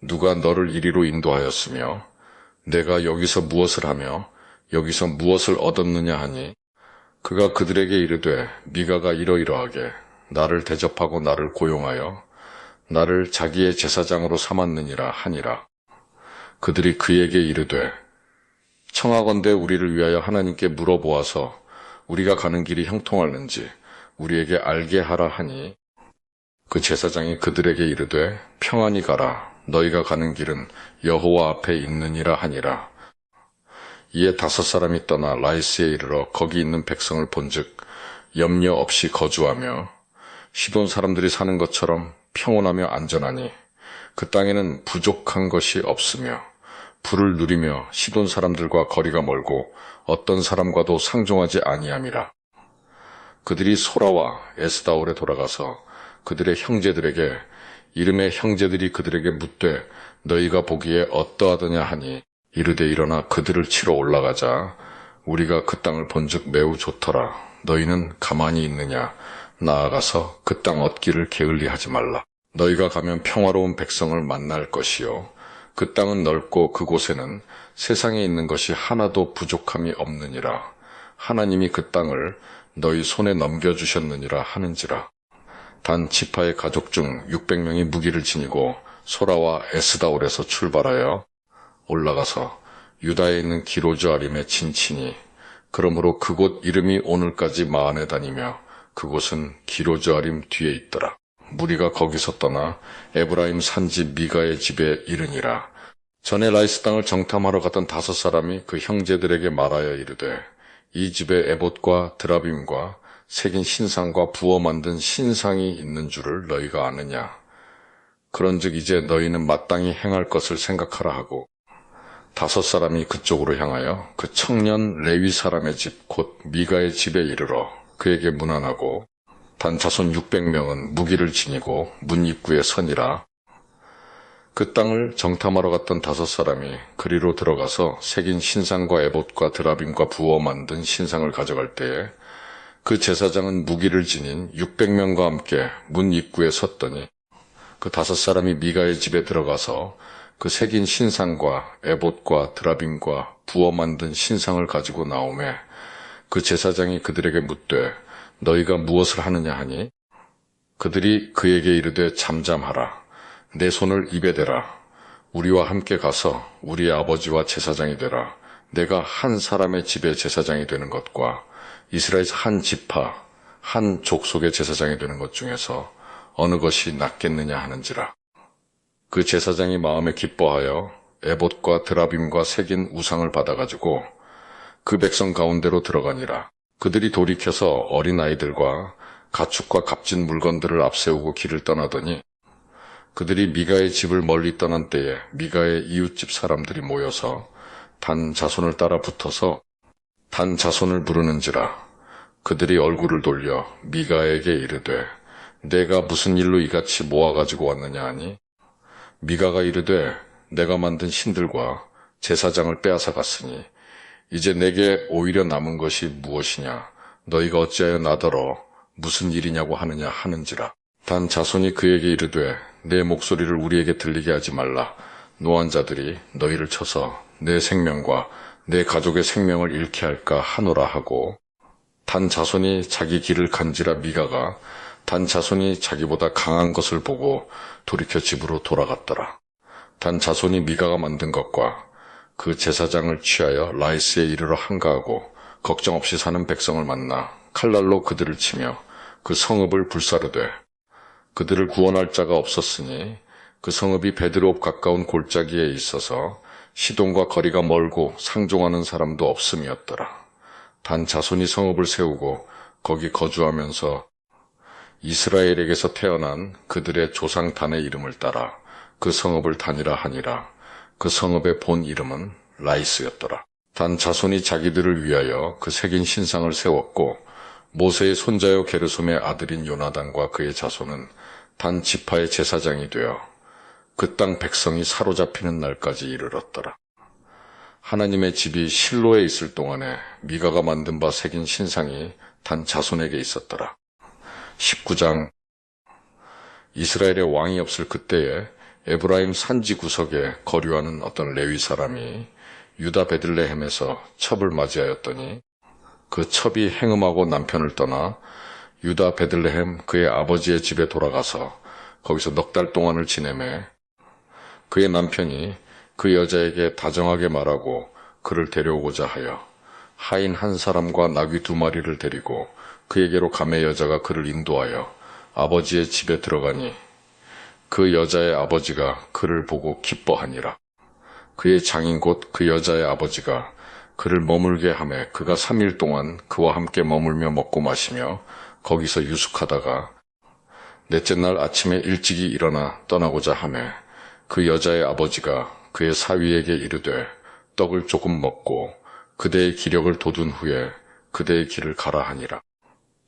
누가 너를 이리로 인도하였으며 내가 여기서 무엇을 하며 여기서 무엇을 얻었느냐 하니 그가 그들에게 이르되 미가가 이러이러하게 나를 대접하고 나를 고용하여 나를 자기의 제사장으로 삼았느니라 하니라. 그들이 그에게 이르되 청하건대 우리를 위하여 하나님께 물어보아서 우리가 가는 길이 형통하는지 우리에게 알게 하라 하니 그 제사장이 그들에게 이르되 평안히 가라. 너희가 가는 길은 여호와 앞에 있느니라 하니라. 이에 5사람이 떠나 라이스에 이르러 거기 있는 백성을 본즉 염려 없이 거주하며 시돈 사람들이 사는 것처럼 평온하며 안전하니 그 땅에는 부족한 것이 없으며 부를 누리며 시돈 사람들과 거리가 멀고 어떤 사람과도 상종하지 아니함이라. 그들이 소라와 에스다올에 돌아가서 그들의 형제들에게 이름의 형제들이 그들에게 묻되 너희가 보기에 어떠하더냐 하니 이르되 일어나 그들을 치러 올라가자. 우리가 그 땅을 본즉 매우 좋더라. 너희는 가만히 있느냐? 나아가서 그 땅 얻기를 게을리하지 말라. 너희가 가면 평화로운 백성을 만날 것이요 그 땅은 넓고 그곳에는 세상에 있는 것이 하나도 부족함이 없느니라. 하나님이 그 땅을 너희 손에 넘겨주셨느니라 하는지라. 단 지파의 가족 중 600명이 무기를 지니고 소라와 에스다올에서 출발하여 올라가서 유다에 있는 기로즈아림에 진치니 그러므로 그곳 이름이 오늘까지 마흔에 다니며 그곳은 기로즈아림 뒤에 있더라. 무리가 거기서 떠나 에브라임 산지 미가의 집에 이르니라. 전에 라이스 땅을 정탐하러 갔던 5사람이 그 형제들에게 말하여 이르되 이 집에 에봇과 드라빔과 새긴 신상과 부어 만든 신상이 있는 줄을 너희가 아느냐. 그런즉 이제 너희는 마땅히 행할 것을 생각하라 하고 5사람이 그쪽으로 향하여 그 청년 레위 사람의 집 곧 미가의 집에 이르러 그에게 문안하고 단 자손 600명은 무기를 지니고 문 입구에 서니라. 그 땅을 정탐하러 갔던 5사람이 그리로 들어가서 새긴 신상과 에봇과 드라빔과 부어 만든 신상을 가져갈 때에 그 제사장은 무기를 지닌 600명과 함께 문 입구에 섰더니 그 5사람이 미가의 집에 들어가서 그 새긴 신상과 에봇과 드라빔과 부어 만든 신상을 가지고 나오매 그 제사장이 그들에게 묻되 너희가 무엇을 하느냐 하니 그들이 그에게 이르되 잠잠하라. 내 손을 입에 대라. 우리와 함께 가서 우리의 아버지와 제사장이 되라. 내가 한 사람의 집에 제사장이 되는 것과 이스라엘에서 한 지파, 한 족속의 제사장이 되는 것 중에서 어느 것이 낫겠느냐 하는지라. 그 제사장이 마음에 기뻐하여 에봇과 드라빔과 새긴 우상을 받아가지고 그 백성 가운데로 들어가니라. 그들이 돌이켜서 어린아이들과 가축과 값진 물건들을 앞세우고 길을 떠나더니 그들이 미가의 집을 멀리 떠난 때에 미가의 이웃집 사람들이 모여서 단 자손을 따라 붙어서 단 자손을 부르는지라. 그들이 얼굴을 돌려 미가에게 이르되 내가 무슨 일로 이같이 모아가지고 왔느냐 하니 미가가 이르되 내가 만든 신들과 제사장을 빼앗아 갔으니 이제 내게 오히려 남은 것이 무엇이냐 너희가 어찌하여 나더러 무슨 일이냐고 하느냐 하는지라. 단 자손이 그에게 이르되 내 목소리를 우리에게 들리게 하지 말라. 노한 자들이 너희를 쳐서 내 생명과 내 가족의 생명을 잃게 할까 하노라 하고 단 자손이 자기 길을 간지라 미가가 단 자손이 자기보다 강한 것을 보고 돌이켜 집으로 돌아갔더라. 단 자손이 미가가 만든 것과 그 제사장을 취하여 라이스에 이르러 한가하고 걱정 없이 사는 백성을 만나 칼날로 그들을 치며 그 성읍을 불사르되 그들을 구원할 자가 없었으니 그 성읍이 베드롭 가까운 골짜기에 있어서 시돈과 거리가 멀고 상종하는 사람도 없음이었더라. 단 자손이 성읍을 세우고 거기 거주하면서 이스라엘에게서 태어난 그들의 조상 단의 이름을 따라 그 성읍을 단이라 하니라. 그 성읍의 본 이름은 라이스였더라. 단 자손이 자기들을 위하여 그 새긴 신상을 세웠고 모세의 손자요 게르솜의 아들인 요나단과 그의 자손은 단 지파의 제사장이 되어 그 땅 백성이 사로잡히는 날까지 이르렀더라. 하나님의 집이 실로에 있을 동안에 미가가 만든 바 새긴 신상이 단 자손에게 있었더라. 19장. 이스라엘의 왕이 없을 그때에 에브라임 산지 구석에 거류하는 어떤 레위 사람이 유다 베들레헴에서 첩을 맞이하였더니 그 첩이 행음하고 남편을 떠나 유다 베들레헴 그의 아버지의 집에 돌아가서 거기서 넉 달 동안을 지내매 그의 남편이 그 여자에게 다정하게 말하고 그를 데려오고자 하여 하인 한 사람과 나귀 2마리를 데리고 그에게로 가매 여자가 그를 인도하여 아버지의 집에 들어가니 그 여자의 아버지가 그를 보고 기뻐하니라. 그의 장인 곧 그 여자의 아버지가 그를 머물게 하매 그가 3일 동안 그와 함께 머물며 먹고 마시며 거기서 유숙하다가 넷째 날 아침에 일찍이 일어나 떠나고자 하매 그 여자의 아버지가 그의 사위에게 이르되 떡을 조금 먹고 그대의 기력을 돋운 후에 그대의 길을 가라 하니라.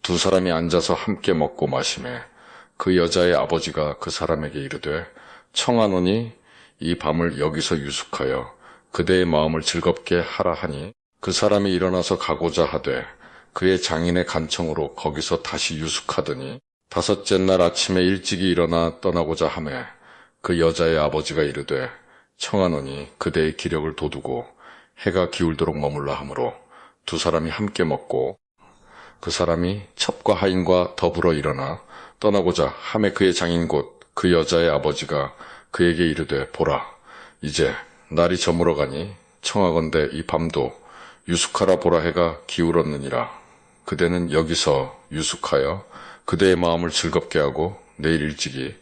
2 사람이 앉아서 함께 먹고 마시매 그 여자의 아버지가 그 사람에게 이르되 청하노니 이 밤을 여기서 유숙하여 그대의 마음을 즐겁게 하라 하니 그 사람이 일어나서 가고자 하되 그의 장인의 간청으로 거기서 다시 유숙하더니 5째 날 아침에 일찍이 일어나 떠나고자 하매 그 여자의 아버지가 이르되 청하노니 그대의 기력을 돋우고 해가 기울도록 머물라 하므로 2 사람이 함께 먹고 그 사람이 첩과 하인과 더불어 일어나 떠나고자 하매 그의 장인 곧 그 여자의 아버지가 그에게 이르되 보라 이제 날이 저물어 가니 청하건대 이 밤도 유숙하라 보라 해가 기울었느니라. 그대는 여기서 유숙하여 그대의 마음을 즐겁게 하고 내일 일찍이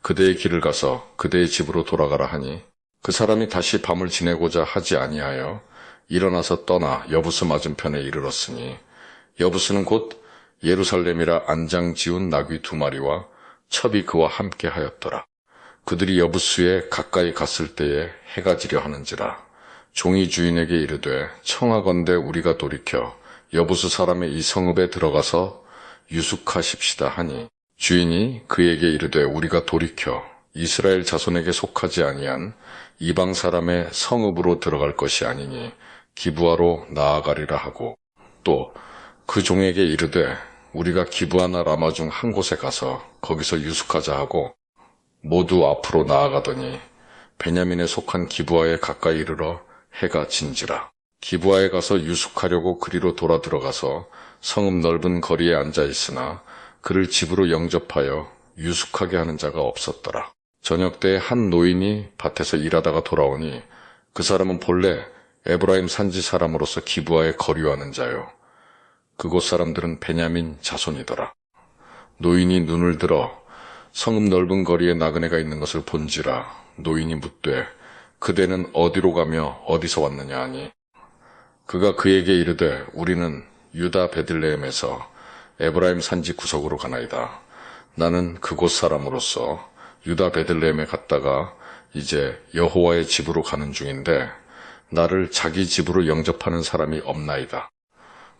그대의 길을 가서 그대의 집으로 돌아가라 하니 그 사람이 다시 밤을 지내고자 하지 아니하여 일어나서 떠나 여부스 맞은편에 이르렀으니 여부스는 곧 예루살렘이라 안장 지운 나귀 2마리와 첩이 그와 함께 하였더라. 그들이 여부스에 가까이 갔을 때에 해가 지려 하는지라. 종이 주인에게 이르되 청하건대 우리가 돌이켜 여부스 사람의 이 성읍에 들어가서 유숙하십시다 하니 주인이 그에게 이르되 우리가 돌이켜 이스라엘 자손에게 속하지 아니한 이방 사람의 성읍으로 들어갈 것이 아니니 기브아로 나아가리라 하고 또 그 종에게 이르되 우리가 기브아나 라마 중 한 곳에 가서 거기서 유숙하자 하고 모두 앞으로 나아가더니 베냐민에 속한 기브아에 가까이 이르러 해가 진지라. 기브아에 가서 유숙하려고 그리로 돌아 들어가서 성읍 넓은 거리에 앉아 있으나 그를 집으로 영접하여 유숙하게 하는 자가 없었더라. 저녁 때에 한 노인이 밭에서 일하다가 돌아오니 그 사람은 본래 에브라임 산지 사람으로서 기브아에 거류하는 자요. 그곳 사람들은 베냐민 자손이더라. 노인이 눈을 들어 성읍 넓은 거리에 나그네가 있는 것을 본지라. 노인이 묻되 그대는 어디로 가며 어디서 왔느냐 하니 그가 그에게 이르되 우리는 유다 베들레헴에서 에브라임 산지 구석으로 가나이다. 나는 그곳 사람으로서 유다 베들레헴에 갔다가 이제 여호와의 집으로 가는 중인데 나를 자기 집으로 영접하는 사람이 없나이다.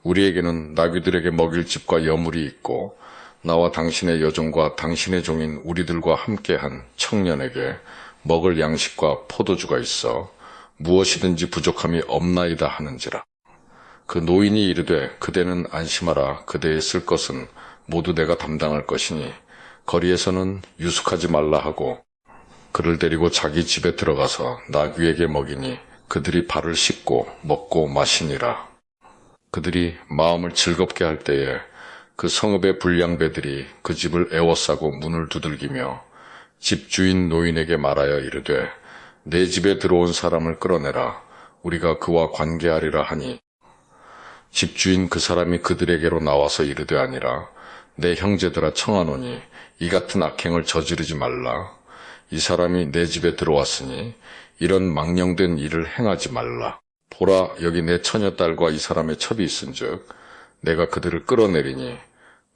우리에게는 나귀들에게 먹일 집과 여물이 있고 나와 당신의 여종과 당신의 종인 우리들과 함께한 청년에게 먹을 양식과 포도주가 있어 무엇이든지 부족함이 없나이다 하는지라. 그 노인이 이르되 그대는 안심하라. 그대의 쓸 것은 모두 내가 담당할 것이니 거리에서는 유숙하지 말라 하고 그를 데리고 자기 집에 들어가서 나귀에게 먹이니 그들이 발을 씻고 먹고 마시니라. 그들이 마음을 즐겁게 할 때에 그 성읍의 불량배들이 그 집을 에워싸고 문을 두들기며 집주인 노인에게 말하여 이르되 내 집에 들어온 사람을 끌어내라. 우리가 그와 관계하리라 하니 집주인 그 사람이 그들에게로 나와서 이르되 아니라 내 형제들아 청하노니 이 같은 악행을 저지르지 말라. 이 사람이 내 집에 들어왔으니 이런 망령된 일을 행하지 말라. 보라, 여기 내 처녀딸과 이 사람의 첩이 있은즉 내가 그들을 끌어내리니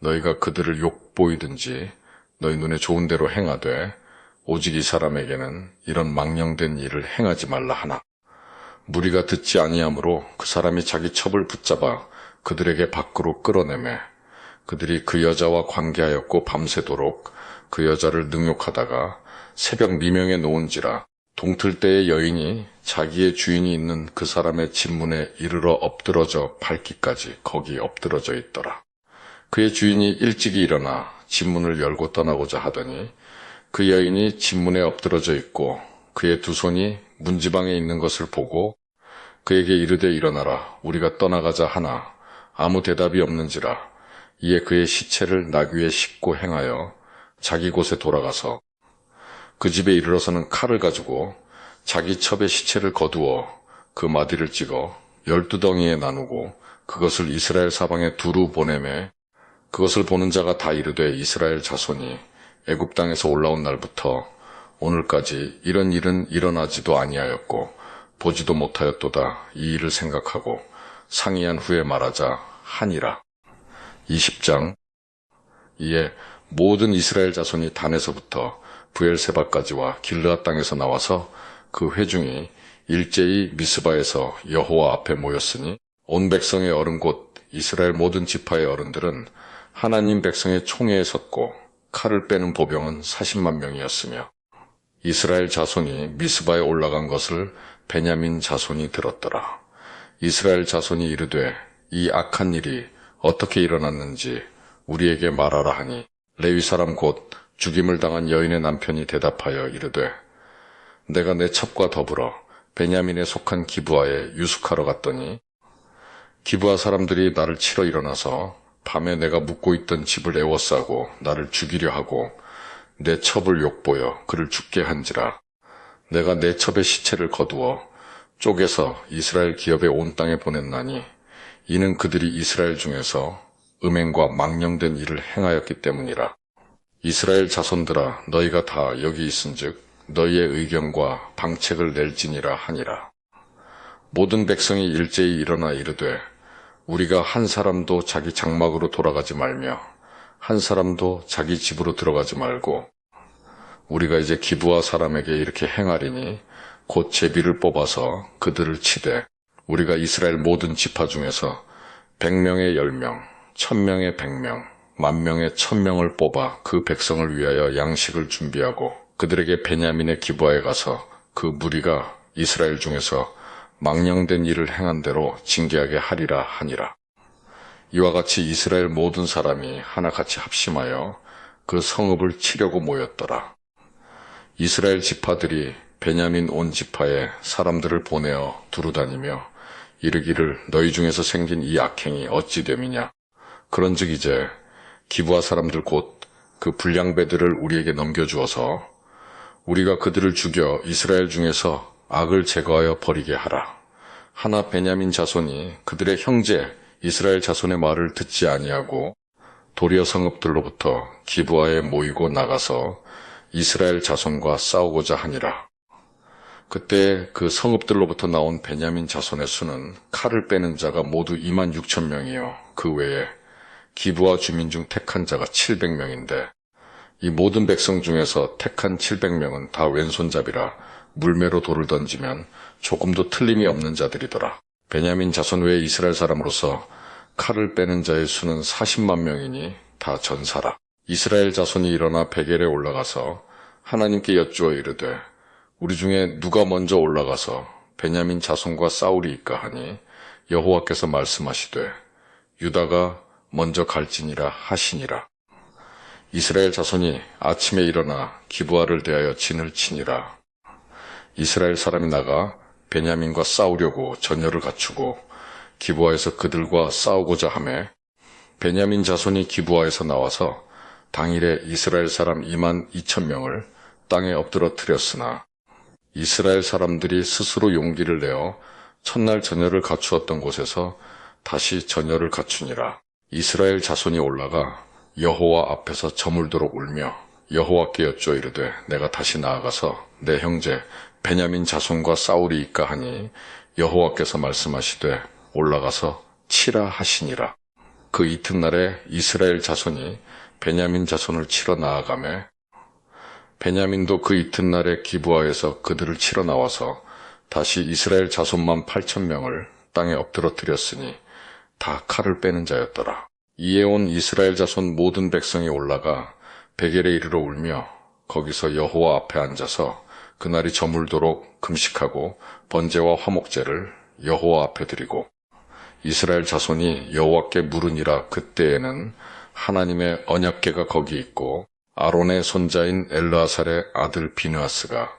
너희가 그들을 욕보이든지 너희 눈에 좋은 대로 행하되 오직 이 사람에게는 이런 망령된 일을 행하지 말라 하나. 무리가 듣지 아니하므로 그 사람이 자기 첩을 붙잡아 그들에게 밖으로 끌어내매 그들이 그 여자와 관계하였고 밤새도록 그 여자를 능욕하다가 새벽 미명에 놓은지라. 동틀 때의 여인이 자기의 주인이 있는 그 사람의 집문에 이르러 엎드러져 밟기까지 거기 엎드러져 있더라. 그의 주인이 일찍이 일어나 집문을 열고 떠나고자 하더니 그 여인이 집문에 엎드러져 있고 그의 두 손이 문지방에 있는 것을 보고 그에게 이르되 일어나라. 우리가 떠나가자 하나 아무 대답이 없는지라. 이에 그의 시체를 나귀에 싣고 행하여 자기 곳에 돌아가서 그 집에 이르러서는 칼을 가지고 자기 첩의 시체를 거두어 그 마디를 찍어 12덩이에 나누고 그것을 이스라엘 사방에 두루 보내매 그것을 보는 자가 다 이르되 이스라엘 자손이 애굽 땅에서 올라온 날부터 오늘까지 이런 일은 일어나지도 아니하였고 보지도 못하였도다. 이 일을 생각하고 상의한 후에 말하자 하니라. 20장. 이에 모든 이스라엘 자손이 단에서부터 브엘세바까지와 길르앗 땅에서 나와서 그 회중이 일제히 미스바에서 여호와 앞에 모였으니 온 백성의 어른 곧 이스라엘 모든 지파의 어른들은 하나님 백성의 총회에 섰고 칼을 빼는 보병은 40만 명이었으며 이스라엘 자손이 미스바에 올라간 것을 베냐민 자손이 들었더라. 이스라엘 자손이 이르되 이 악한 일이 어떻게 일어났는지 우리에게 말하라 하니 레위 사람 곧 죽임을 당한 여인의 남편이 대답하여 이르되 내가 내 첩과 더불어 베냐민에 속한 기브아에 유숙하러 갔더니 기브아 사람들이 나를 치러 일어나서 밤에 내가 묵고 있던 집을 에워싸고 나를 죽이려 하고 내 첩을 욕보여 그를 죽게 한지라. 내가 내 첩의 시체를 거두어 쪼개서 이스라엘 기업의 온 땅에 보냈나니 이는 그들이 이스라엘 중에서 음행과 망령된 일을 행하였기 때문이라. 이스라엘 자손들아 너희가 다 여기 있은즉 너희의 의견과 방책을 낼지니라 하니라. 모든 백성이 일제히 일어나 이르되 우리가 한 사람도 자기 장막으로 돌아가지 말며 한 사람도 자기 집으로 들어가지 말고 우리가 이제 기브아 사람에게 이렇게 행하리니 곧 제비를 뽑아서 그들을 치되 우리가 이스라엘 모든 지파 중에서 100명에 10명, 1000명에 100명, 10,000명에 1000명을 뽑아 그 백성을 위하여 양식을 준비하고 그들에게 베냐민의 기브아에 가서 그 무리가 이스라엘 중에서 망령된 일을 행한 대로 징계하게 하리라 하니라. 이와 같이 이스라엘 모든 사람이 하나같이 합심하여 그 성읍을 치려고 모였더라. 이스라엘 지파들이 베냐민 온 지파에 사람들을 보내어 두루다니며 이르기를 너희 중에서 생긴 이 악행이 어찌 됨이냐. 그런즉 이제 기브아 사람들 곧 그 불량배들을 우리에게 넘겨주어서 우리가 그들을 죽여 이스라엘 중에서 악을 제거하여 버리게 하라. 하나 베냐민 자손이 그들의 형제 이스라엘 자손의 말을 듣지 아니하고 도리어 성읍들로부터 기브아에 모이고 나가서 이스라엘 자손과 싸우고자 하니라. 그때 그 성읍들로부터 나온 베냐민 자손의 수는 칼을 빼는 자가 모두 26,000명이요. 그 외에 기브아 주민 중 택한 자가 700명인데 이 모든 백성 중에서 택한 700명은 다 왼손잡이라 물매로 돌을 던지면 조금도 틀림이 없는 자들이더라. 베냐민 자손 외에 이스라엘 사람으로서 칼을 빼는 자의 수는 40만 명이니 다 전사라. 이스라엘 자손이 일어나 베겔에 올라가서 하나님께 여쭈어 이르되 우리 중에 누가 먼저 올라가서 베냐민 자손과 싸우리이까 하니 여호와께서 말씀하시되 유다가 먼저 갈지니라 하시니라. 이스라엘 자손이 아침에 일어나 기브아를 대하여 진을 치니라. 이스라엘 사람이 나가 베냐민과 싸우려고 전열을 갖추고 기브아에서 그들과 싸우고자 하매 베냐민 자손이 기브아에서 나와서 당일에 이스라엘 사람 22,000명을 땅에 엎드러뜨렸으나 이스라엘 사람들이 스스로 용기를 내어 첫날 전열을 갖추었던 곳에서 다시 전열을 갖추니라. 이스라엘 자손이 올라가 여호와 앞에서 저물도록 울며 여호와께 여쭈어 이르되 내가 다시 나아가서 내 형제 베냐민 자손과 싸우리이까 하니 여호와께서 말씀하시되 올라가서 치라 하시니라. 그 이튿날에 이스라엘 자손이 베냐민 자손을 치러 나아가매 베냐민도 그 이튿날에 기브아에서 그들을 치러 나와서 다시 이스라엘 자손만 8,000명을 땅에 엎드러뜨렸으니 다 칼을 빼는 자였더라. 이에 온 이스라엘 자손 모든 백성이 올라가 베겔에 이르러 울며 거기서 여호와 앞에 앉아서 그날이 저물도록 금식하고 번제와 화목제를 여호와 앞에 드리고 이스라엘 자손이 여호와께 물으니라. 그때에는 하나님의 언약궤가 거기 있고 아론의 손자인 엘르아살의 아들 비느하스가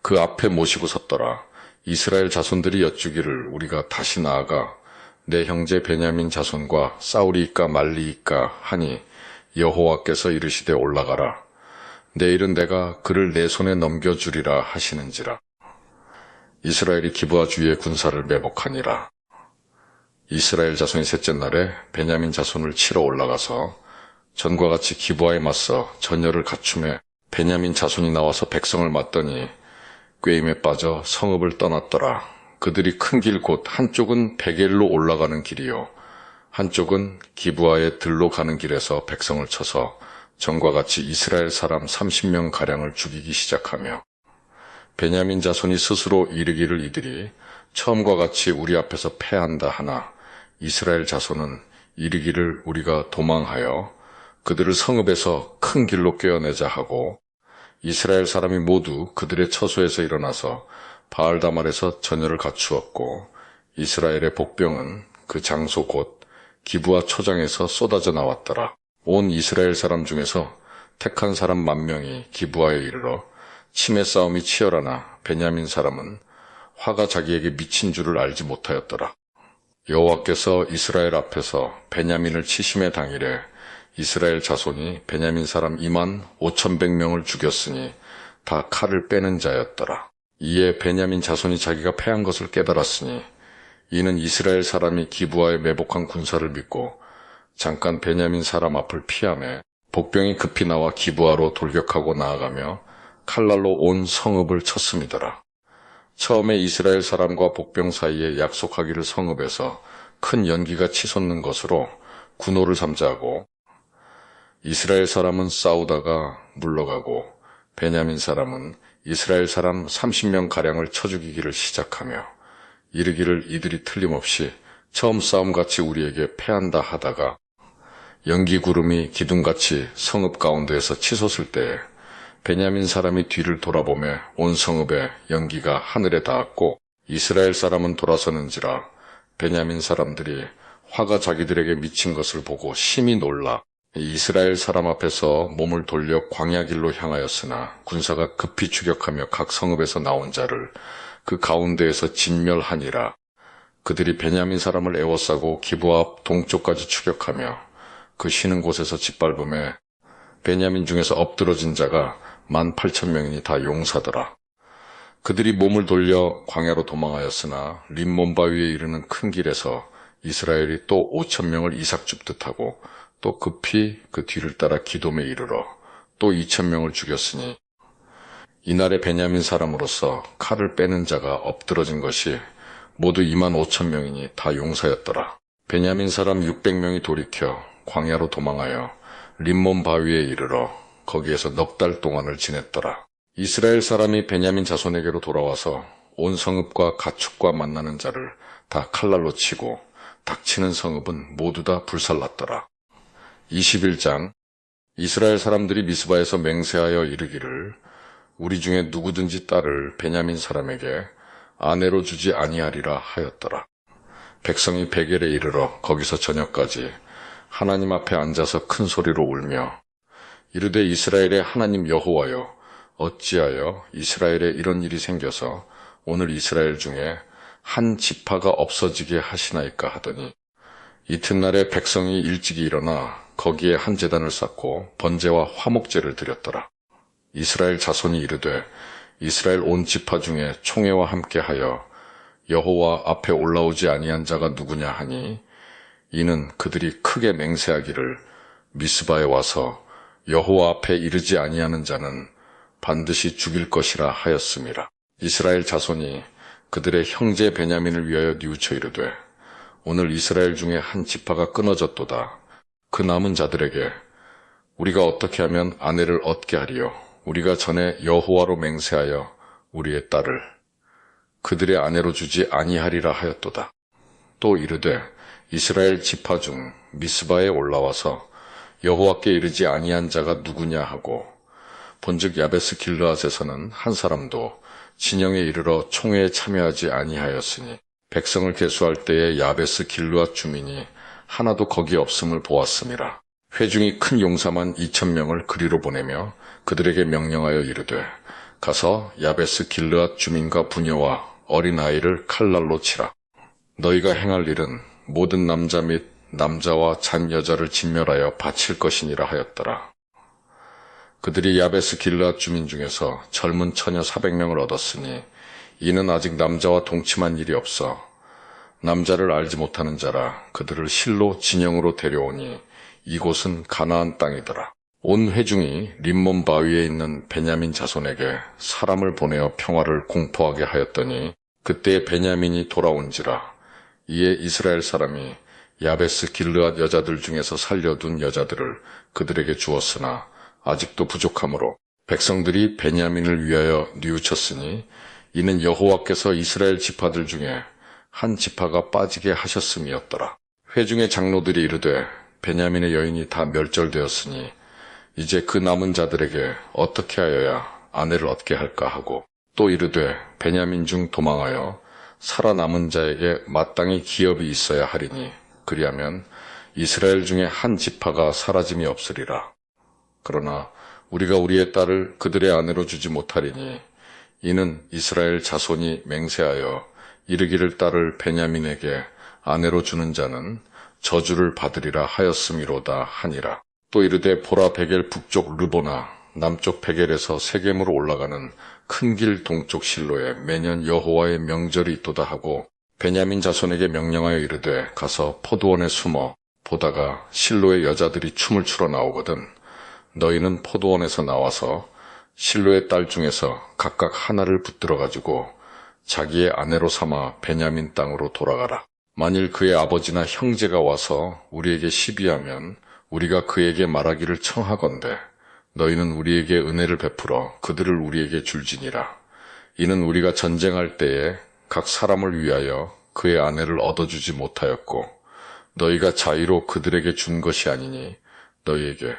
그 앞에 모시고 섰더라. 이스라엘 자손들이 여쭈기를 우리가 다시 나아가 내 형제 베냐민 자손과 싸우리이까 말리이까 하니 여호와께서 이르시되 올라가라. 내일은 내가 그를 내 손에 넘겨주리라 하시는지라. 이스라엘이 기브아 주위의 군사를 매복하니라. 이스라엘 자손이 셋째 날에 베냐민 자손을 치러 올라가서 전과 같이 기브아에 맞서 전열을 갖춤에 베냐민 자손이 나와서 백성을 맞더니 꾀임에 빠져 성읍을 떠났더라. 그들이 큰 길 곧 한쪽은 베겔로 올라가는 길이요 한쪽은 기브아의 들로 가는 길에서 백성을 쳐서 전과 같이 이스라엘 사람 30명 가량을 죽이기 시작하며 베냐민 자손이 스스로 이르기를 이들이 처음과 같이 우리 앞에서 패한다 하나 이스라엘 자손은 이르기를 우리가 도망하여 그들을 성읍에서 큰 길로 꿰어내자 하고 이스라엘 사람이 모두 그들의 처소에서 일어나서 바알다말에서 전열을 갖추었고 이스라엘의 복병은 그 장소 곧 기브아 초장에서 쏟아져 나왔더라. 온 이스라엘 사람 중에서 택한 사람 10,000명이 기브아에 이르러 치매 싸움이 치열하나 베냐민 사람은 화가 자기에게 미친 줄을 알지 못하였더라. 여호와께서 이스라엘 앞에서 베냐민을 치심의 당일에 이스라엘 자손이 베냐민 사람 25,100명을 죽였으니 다 칼을 빼는 자였더라. 이에 베냐민 자손이 자기가 패한 것을 깨달았으니 이는 이스라엘 사람이 기브아에 매복한 군사를 믿고 잠깐 베냐민 사람 앞을 피하며 복병이 급히 나와 기브아로 돌격하고 나아가며 칼날로 온 성읍을 쳤음이더라. 처음에 이스라엘 사람과 복병 사이에 약속하기를 성읍에서 큰 연기가 치솟는 것으로 군호를 삼자하고 이스라엘 사람은 싸우다가 물러가고 베냐민 사람은 이스라엘 사람 30명가량을 쳐 죽이기를 시작하며 이르기를 이들이 틀림없이 처음 싸움같이 우리에게 패한다 하다가 연기 구름이 기둥같이 성읍 가운데에서 치솟을 때에 베냐민 사람이 뒤를 돌아보며 온 성읍에 연기가 하늘에 닿았고 이스라엘 사람은 돌아서는지라 베냐민 사람들이 화가 자기들에게 미친 것을 보고 심히 놀라 이스라엘 사람 앞에서 몸을 돌려 광야 길로 향하였으나 군사가 급히 추격하며 각 성읍에서 나온 자를 그 가운데에서 진멸하니라. 그들이 베냐민 사람을 에워싸고 기브아 앞 동쪽까지 추격하며 그 쉬는 곳에서 짓밟음에 베냐민 중에서 엎드러진 자가 18,000명이니 다 용사더라. 그들이 몸을 돌려 광야로 도망하였으나 림몬 바위에 이르는 큰 길에서 이스라엘이 또 5,000명을 이삭 줍듯 하고 또 급히 그 뒤를 따라 기돔에 이르러 또 2,000명을 죽였으니 이날의 베냐민 사람으로서 칼을 빼는 자가 엎드러진 것이 모두 25,000명이니 다 용사였더라. 베냐민 사람 600명이 돌이켜 광야로 도망하여 림몬 바위에 이르러 거기에서 넉 달 동안을 지냈더라. 이스라엘 사람이 베냐민 자손에게로 돌아와서 온 성읍과 가축과 만나는 자를 다 칼날로 치고 닥치는 성읍은 모두 다 불살랐더라. 21장. 이스라엘 사람들이 미스바에서 맹세하여 이르기를 우리 중에 누구든지 딸을 베냐민 사람에게 아내로 주지 아니하리라 하였더라. 백성이 베겔에 이르러 거기서 저녁까지 하나님 앞에 앉아서 큰 소리로 울며 이르되 이스라엘의 하나님 여호와여, 어찌하여 이스라엘에 이런 일이 생겨서 오늘 이스라엘 중에 한 지파가 없어지게 하시나이까 하더니 이튿날에 백성이 일찍이 일어나 거기에 한 제단을 쌓고 번제와 화목제를 드렸더라. 이스라엘 자손이 이르되 이스라엘 온 지파 중에 총회와 함께하여 여호와 앞에 올라오지 아니한 자가 누구냐 하니 이는 그들이 크게 맹세하기를 미스바에 와서 여호와 앞에 이르지 아니하는 자는 반드시 죽일 것이라 하였음이라. 이스라엘 자손이 그들의 형제 베냐민을 위하여 뉘우쳐 이르되 오늘 이스라엘 중에 한 지파가 끊어졌도다. 그 남은 자들에게 우리가 어떻게 하면 아내를 얻게 하리요? 우리가 전에 여호와로 맹세하여 우리의 딸을 그들의 아내로 주지 아니하리라 하였도다. 또 이르되 이스라엘 지파 중 미스바에 올라와서 여호와께 이르지 아니한 자가 누구냐 하고 본즉 야베스 길르앗에서는 한 사람도 진영에 이르러 총회에 참여하지 아니하였으니 백성을 계수할 때에 야베스 길르앗 주민이 하나도 거기 없음을 보았음이라. 회중이 큰 용사만 2,000명을 그리로 보내며 그들에게 명령하여 이르되 가서 야베스 길르앗 주민과 부녀와 어린아이를 칼날로 치라. 너희가 행할 일은 모든 남자 및 남자와 잔 여자를 진멸하여 바칠 것이니라 하였더라. 그들이 야베스 길르앗 주민 중에서 젊은 처녀 400명을 얻었으니 이는 아직 남자와 동침한 일이 없어 남자를 알지 못하는 자라. 그들을 실로 진영으로 데려오니 이곳은 가나안 땅이더라. 온 회중이 림몬 바위에 있는 베냐민 자손에게 사람을 보내어 평화를 공포하게 하였더니 그때 베냐민이 돌아온지라. 이에 이스라엘 사람이 야베스 길르앗 여자들 중에서 살려둔 여자들을 그들에게 주었으나 아직도 부족하므로 백성들이 베냐민을 위하여 뉘우쳤으니 이는 여호와께서 이스라엘 지파들 중에 한 지파가 빠지게 하셨음이었더라. 회중의 장로들이 이르되 베냐민의 여인이 다 멸절되었으니 이제 그 남은 자들에게 어떻게 하여야 아내를 얻게 할까 하고 또 이르되 베냐민 중 도망하여 살아남은 자에게 마땅히 기업이 있어야 하리니 그리하면 이스라엘 중에 한 지파가 사라짐이 없으리라. 그러나 우리가 우리의 딸을 그들의 아내로 주지 못하리니 이는 이스라엘 자손이 맹세하여 이르기를 딸을 베냐민에게 아내로 주는 자는 저주를 받으리라 하였음이로다 하니라. 또 이르되 보라 베겔 북쪽 르보나 남쪽 베겔에서 세겜으로 올라가는 큰 길 동쪽 실로에 매년 여호와의 명절이 있도다 하고 베냐민 자손에게 명령하여 이르되 가서 포도원에 숨어 보다가 실로의 여자들이 춤을 추러 나오거든 너희는 포도원에서 나와서 실로의 딸 중에서 각각 하나를 붙들어 가지고 자기의 아내로 삼아 베냐민 땅으로 돌아가라. 만일 그의 아버지나 형제가 와서 우리에게 시비하면 우리가 그에게 말하기를 청하건대 너희는 우리에게 은혜를 베풀어 그들을 우리에게 줄지니라. 이는 우리가 전쟁할 때에 각 사람을 위하여 그의 아내를 얻어주지 못하였고 너희가 자의로 그들에게 준 것이 아니니 너희에게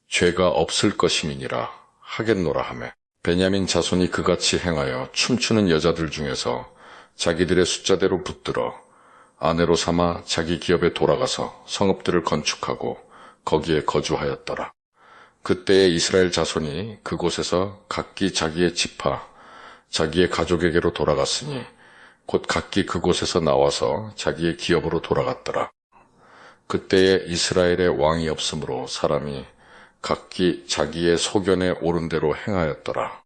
죄가 없을 것임이니라 하겠노라 하매 베냐민 자손이 그같이 행하여 춤추는 여자들 중에서 자기들의 숫자대로 붙들어 아내로 삼아 자기 기업에 돌아가서 성읍들을 건축하고 거기에 거주하였더라. 그때에 이스라엘 자손이 그곳에서 각기 자기의 지파, 자기의 가족에게로 돌아갔으니 곧 각기 그곳에서 나와서 자기의 기업으로 돌아갔더라. 그때에 이스라엘에 왕이 없으므로 사람이 각기 자기의 소견에 옳은 대로 행하였더라.